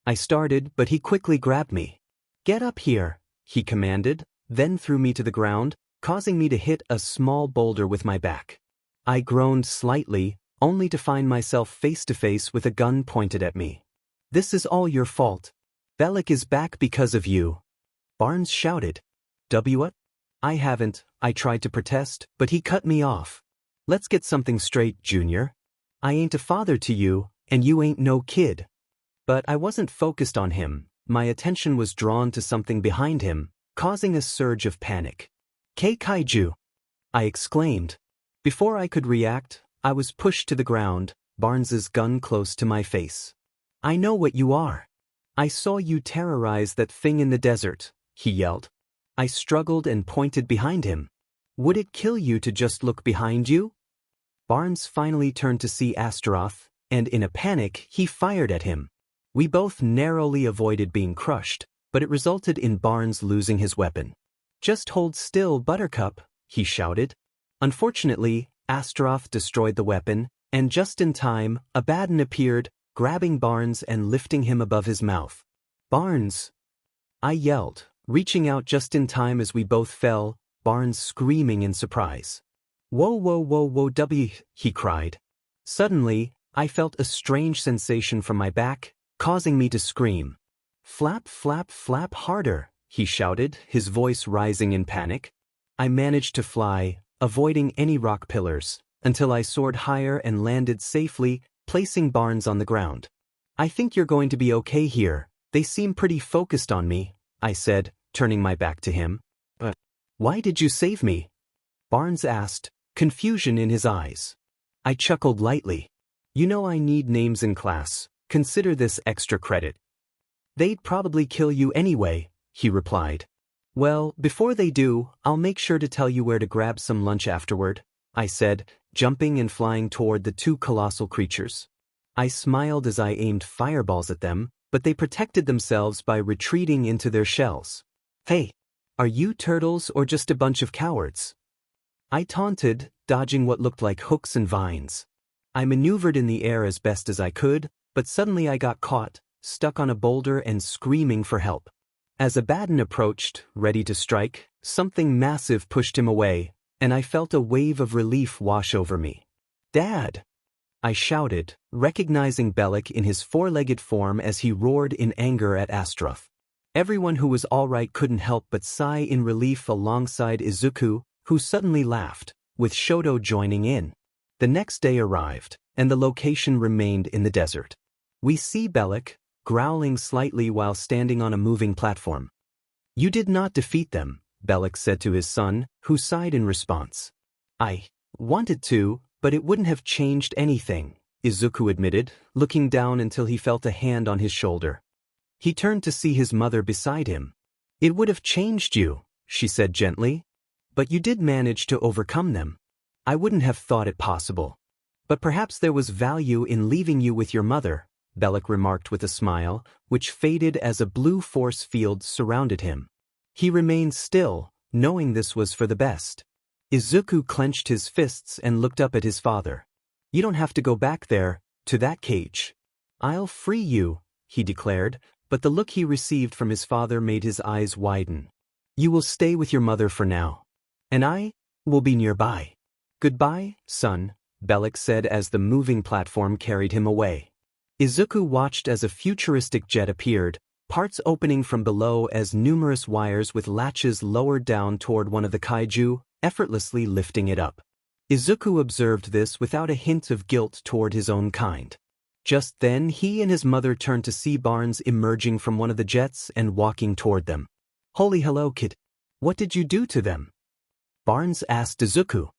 I started, but he quickly grabbed me. Get up here, he commanded, then threw me to the ground, causing me to hit a small boulder with my back. I groaned slightly, only to find myself face to face with a gun pointed at me. This is all your fault. Bellic is back because of you. Barnes shouted. What? I haven't, I tried to protest, but he cut me off. Let's get something straight, Junior. I ain't a father to you, and you ain't no kid. But I wasn't focused on him, my attention was drawn to something behind him, causing a surge of panic. Kaiju! I exclaimed. Before I could react, I was pushed to the ground, Barnes's gun close to my face. I know what you are. I saw you terrorize that thing in the desert, he yelled. I struggled and pointed behind him. Would it kill you to just look behind you? Barnes finally turned to see Astaroth, and in a panic, he fired at him. We both narrowly avoided being crushed, but it resulted in Barnes losing his weapon. Just hold still, Buttercup, he shouted. Unfortunately, Astaroth destroyed the weapon, and just in time, Abaddon appeared, grabbing Barnes and lifting him above his mouth. Barnes! I yelled, reaching out just in time as we both fell, Barnes screaming in surprise. Whoa, whoa, whoa, whoa, he cried. Suddenly, I felt a strange sensation from my back, causing me to scream. Flap, flap, flap harder, he shouted, his voice rising in panic. I managed to fly, avoiding any rock pillars, until I soared higher and landed safely, placing Barnes on the ground. I think you're going to be okay here, they seem pretty focused on me, I said, turning my back to him. Why did you save me? Barnes asked, confusion in his eyes. I chuckled lightly. You know I need names in class. Consider this extra credit. They'd probably kill you anyway, he replied. Well, before they do, I'll make sure to tell you where to grab some lunch afterward, I said, jumping and flying toward the two colossal creatures. I smiled as I aimed fireballs at them, but they protected themselves by retreating into their shells. Hey, are you turtles or just a bunch of cowards? I taunted, dodging what looked like hooks and vines. I maneuvered in the air as best as I could, but suddenly I got caught, stuck on a boulder and screaming for help. As Abaddon approached, ready to strike, something massive pushed him away, and I felt a wave of relief wash over me. Dad! I shouted, recognizing Bellic in his four-legged form as he roared in anger at Astaroth. Everyone who was all right couldn't help but sigh in relief alongside Izuku, who suddenly laughed, with Shoto joining in. The next day arrived, and the location remained in the desert. We see Bellic, growling slightly while standing on a moving platform. You did not defeat them, Bellic said to his son, who sighed in response. I wanted to, but it wouldn't have changed anything, Izuku admitted, looking down until he felt a hand on his shoulder. He turned to see his mother beside him. It would have changed you, she said gently. But you did manage to overcome them. I wouldn't have thought it possible. But perhaps there was value in leaving you with your mother, Bellic remarked with a smile, which faded as a blue force field surrounded him. He remained still, knowing this was for the best. Izuku clenched his fists and looked up at his father. You don't have to go back there, to that cage. I'll free you, he declared, but the look he received from his father made his eyes widen. You will stay with your mother for now. And I will be nearby. Goodbye, son, Bellic said as the moving platform carried him away. Izuku watched as a futuristic jet appeared, parts opening from below as numerous wires with latches lowered down toward one of the kaiju, effortlessly lifting it up. Izuku observed this without a hint of guilt toward his own kind. Just then he and his mother turned to see Barnes emerging from one of the jets and walking toward them. Holy hello, kid. What did you do to them? Barnes asked Izuku.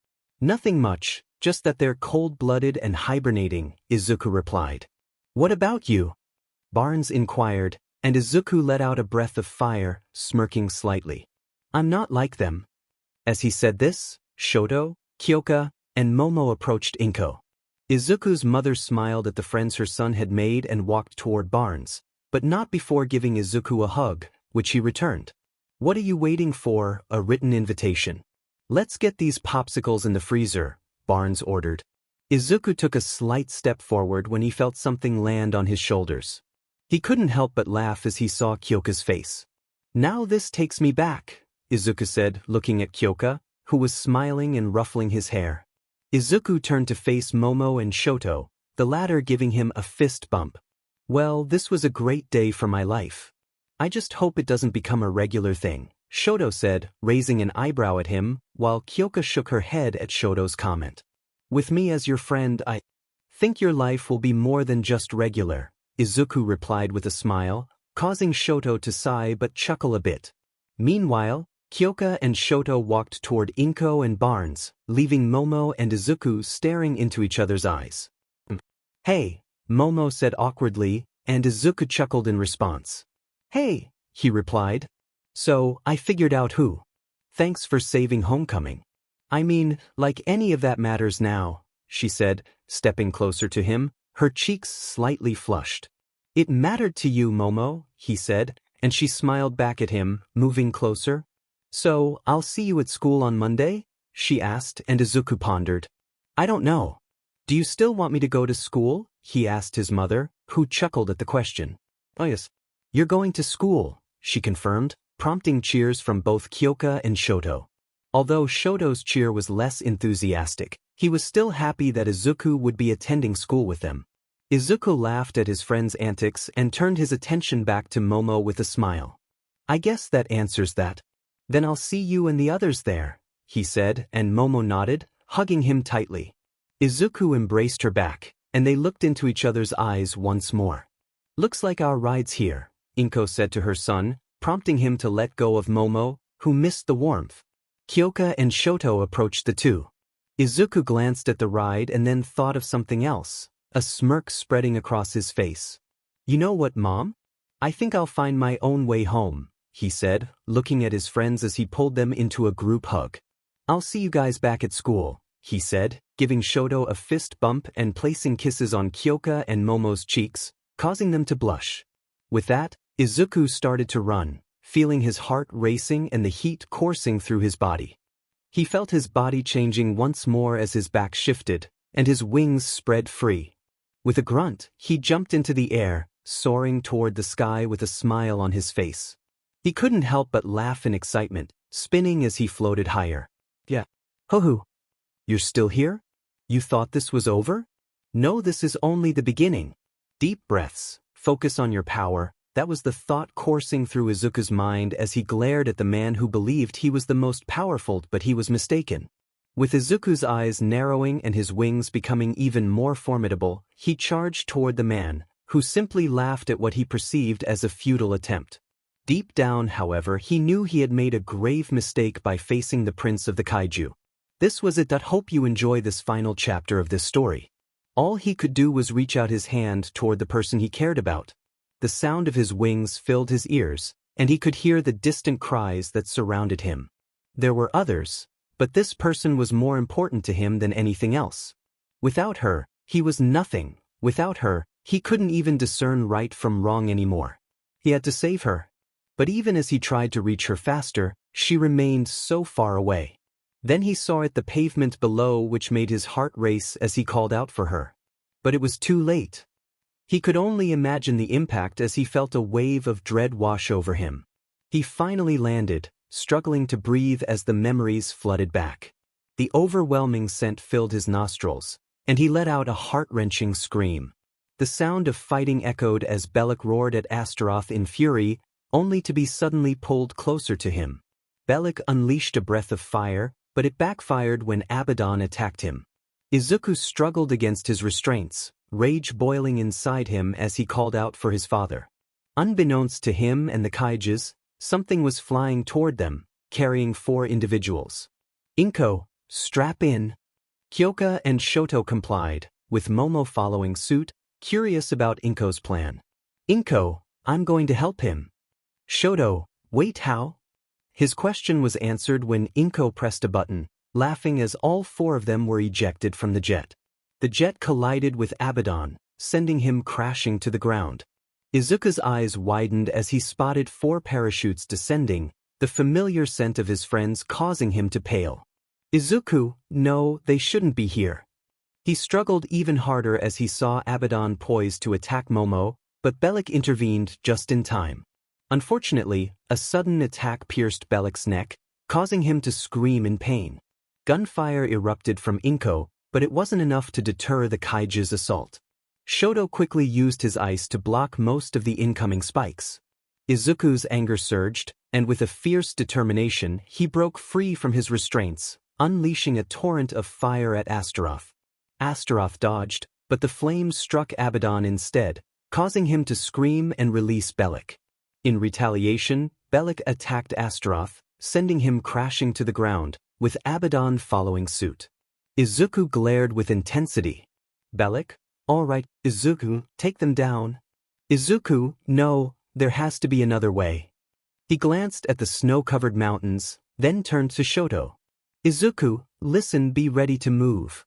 Nothing much, just that they're cold-blooded and hibernating, Izuku replied. What about you? Barnes inquired, and Izuku let out a breath of fire, smirking slightly. I'm not like them. As he said this, Shoto, Kyoka, and Momo approached Inko. Izuku's mother smiled at the friends her son had made and walked toward Barnes, but not before giving Izuku a hug, which he returned. What are you waiting for? A written invitation. Let's get these popsicles in the freezer, Barnes ordered. Izuku took a slight step forward when he felt something land on his shoulders. He couldn't help but laugh as he saw Kyoka's face. Now this takes me back, Izuku said, looking at Kyoka, who was smiling and ruffling his hair. Izuku turned to face Momo and Shoto, the latter giving him a fist bump. Well, this was a great day for my life. I just hope it doesn't become a regular thing, Shoto said, raising an eyebrow at him, while Kyoka shook her head at Shoto's comment. With me as your friend, I think your life will be more than just regular, Izuku replied with a smile, causing Shoto to sigh but chuckle a bit. Meanwhile, Kyoka and Shoto walked toward Inko and Barnes, leaving Momo and Izuku staring into each other's eyes. Hey, Momo said awkwardly, and Izuku chuckled in response. Hey, he replied. So, I figured out who. Thanks for saving Homecoming. I mean, like any of that matters now, she said, stepping closer to him, her cheeks slightly flushed. It mattered to you, Momo, he said, and she smiled back at him, moving closer. So, I'll see you at school on Monday? She asked, and Izuku pondered. I don't know. Do you still want me to go to school? He asked his mother, who chuckled at the question. Oh yes. You're going to school, she confirmed, prompting cheers from both Kyoka and Shoto. Although Shoto's cheer was less enthusiastic, he was still happy that Izuku would be attending school with them. Izuku laughed at his friend's antics and turned his attention back to Momo with a smile. I guess that answers that. Then I'll see you and the others there, he said, and Momo nodded, hugging him tightly. Izuku embraced her back, and they looked into each other's eyes once more. Looks like our ride's here, Inko said to her son, prompting him to let go of Momo, who missed the warmth. Kyoka and Shoto approached the two. Izuku glanced at the ride and then thought of something else. a smirk spreading across his face. "You know what, Mom? I think I'll find my own way home," he said, looking at his friends as he pulled them into a group hug. "I'll see you guys back at school," he said, giving Shoto a fist bump and placing kisses on Kyoka and Momo's cheeks, causing them to blush. With that, Izuku started to run, feeling his heart racing and the heat coursing through his body. He felt his body changing once more as his back shifted, and his wings spread free. With a grunt, he jumped into the air, soaring toward the sky with a smile on his face. He couldn't help but laugh in excitement, spinning as he floated higher. "Yeah. Ho-hoo. You're still here? You thought this was over? No, this is only the beginning. Deep breaths, focus on your power." That was the thought coursing through Izuku's mind as he glared at the man who believed he was the most powerful, but he was mistaken. With Izuku's eyes narrowing and his wings becoming even more formidable, he charged toward the man, who simply laughed at what he perceived as a futile attempt. Deep down, however, he knew he had made a grave mistake by facing the prince of the Kaiju. This was it. Hope you enjoy this final chapter of this story. All he could do was reach out his hand toward the person he cared about. The sound of his wings filled his ears, and he could hear the distant cries that surrounded him. There were others, but this person was more important to him than anything else. Without her, he was nothing. Without her, he couldn't even discern right from wrong anymore. He had to save her. But even as he tried to reach her faster, she remained so far away. Then he saw the pavement below, which made his heart race as he called out for her. But it was too late. He could only imagine the impact as he felt a wave of dread wash over him. He finally landed, struggling to breathe as the memories flooded back. The overwhelming scent filled his nostrils, and he let out a heart-wrenching scream. The sound of fighting echoed as Bellic roared at Astaroth in fury, only to be suddenly pulled closer to him. Bellic unleashed a breath of fire, but it backfired when Abaddon attacked him. Izuku struggled against his restraints, rage boiling inside him as he called out for his father. Unbeknownst to him and the Kaijus, something was flying toward them, carrying 4 individuals. "Inko, strap in." Kyoka and Shoto complied, with Momo following suit, curious about Inko's plan. "Inko, I'm going to help him." Shoto, "Wait, how?" His question was answered when Inko pressed a button, laughing as all 4 of them were ejected from the jet. The jet collided with Abaddon, sending him crashing to the ground. Izuku's eyes widened as he spotted 4 parachutes descending, the familiar scent of his friends causing him to pale. "Izuku, no, they shouldn't be here." He struggled even harder as he saw Abaddon poised to attack Momo, but Bellic intervened just in time. Unfortunately, a sudden attack pierced Bellic's neck, causing him to scream in pain. Gunfire erupted from Inko, but it wasn't enough to deter the Kaiju's assault. Shoto quickly used his ice to block most of the incoming spikes. Izuku's anger surged, and with a fierce determination, he broke free from his restraints, unleashing a torrent of fire at Astaroth. Astaroth dodged, but the flames struck Abaddon instead, causing him to scream and release Bellic. In retaliation, Bellic attacked Astaroth, sending him crashing to the ground, with Abaddon following suit. Izuku glared with intensity. "Bellic? All right, Izuku, take them down." "Izuku, no, there has to be another way." He glanced at the snow-covered mountains, then turned to Shoto. "Izuku, listen, be ready to move."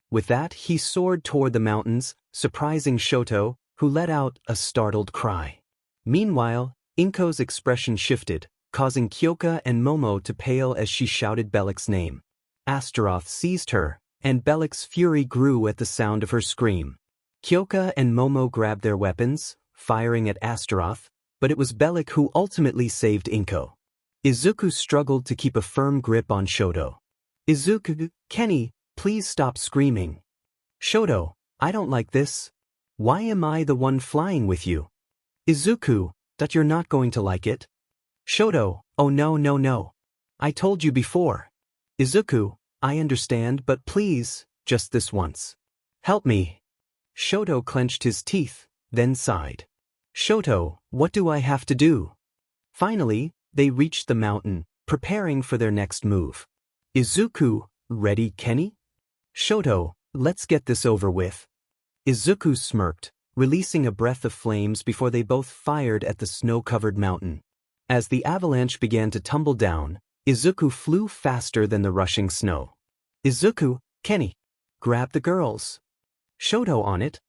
With that, he soared toward the mountains, surprising Shoto, who let out a startled cry. Meanwhile, Inko's expression shifted, causing Kyoka and Momo to pale as she shouted Bellic's name. Astaroth seized her, and Bellic's fury grew at the sound of her scream. Kyoka and Momo grabbed their weapons, firing at Astaroth, but it was Bellic who ultimately saved Inko. Izuku struggled to keep a firm grip on Shoto. "Izuku, Kenny, please stop screaming." "Shoto, I don't like this. Why am I the one flying with you?" "Izuku, that you're not going to like it." "Shoto, oh no. I told you before." "Izuku, I understand, but please, just this once. Help me." Shoto clenched his teeth, then sighed. "Shoto, what do I have to do?" Finally, they reached the mountain, preparing for their next move. "Izuku, ready, Kenny?" "Shoto, let's get this over with." Izuku smirked, releasing a breath of flames before they both fired at the snow-covered mountain. As the avalanche began to tumble down, Izuku flew faster than the rushing snow. Izuku, Kenny, grab the girls. Shoto on it.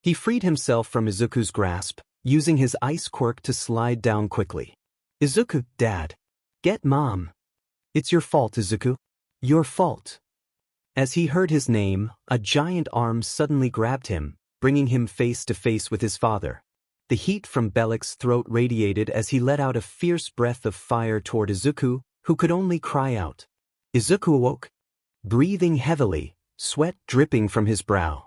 He freed himself from Izuku's grasp, using his ice quirk to slide down quickly. Izuku, Dad. Get Mom. It's your fault, Izuku. Your fault. As he heard his name, a giant arm suddenly grabbed him, bringing him face to face with his father. The heat from Bellic's throat radiated as he let out a fierce breath of fire toward Izuku, who could only cry out. Izuku awoke, breathing heavily, sweat dripping from his brow.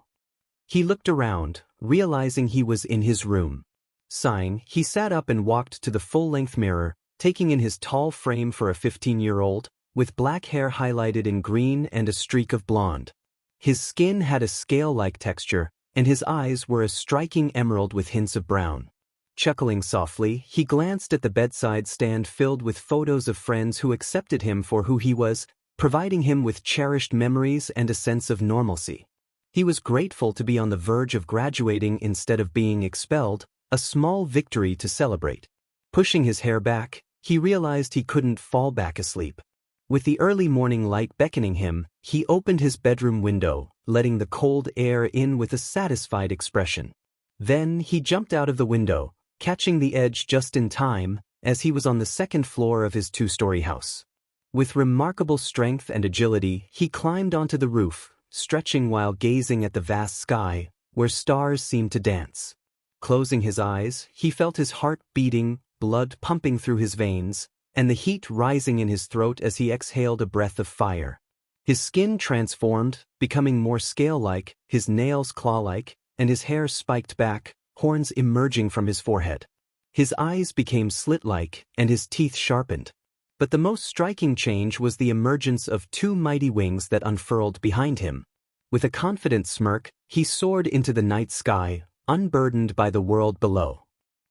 He looked around, realizing he was in his room. Sighing, he sat up and walked to the full-length mirror, taking in his tall frame for a 15-year-old, with black hair highlighted in green and a streak of blonde. His skin had a scale-like texture, and his eyes were a striking emerald with hints of brown. Chuckling softly, he glanced at the bedside stand filled with photos of friends who accepted him for who he was, providing him with cherished memories and a sense of normalcy. He was grateful to be on the verge of graduating instead of being expelled, a small victory to celebrate. Pushing his hair back, he realized he couldn't fall back asleep. With the early morning light beckoning him, he opened his bedroom window, letting the cold air in with a satisfied expression. Then he jumped out of the window, catching the edge just in time, as he was on the second floor of his two-story house. With remarkable strength and agility, he climbed onto the roof, stretching while gazing at the vast sky, where stars seemed to dance. Closing his eyes, he felt his heart beating, blood pumping through his veins, and the heat rising in his throat as he exhaled a breath of fire. His skin transformed, becoming more scale-like, his nails claw-like, and his hair spiked back, horns emerging from his forehead. His eyes became slit-like, and his teeth sharpened. But the most striking change was the emergence of two mighty wings that unfurled behind him. With a confident smirk, he soared into the night sky, unburdened by the world below.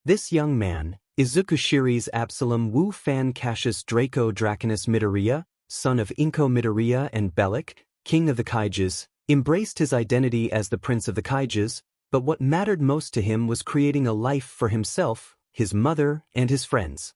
This young man, Izuku Shiri's Absalom Wu Fan Cassius Draco Draconus Midoriya, son of Inko Midoriya and Bellic, king of the Kaijus, embraced his identity as the prince of the Kaijus, but what mattered most to him was creating a life for himself, his mother, and his friends.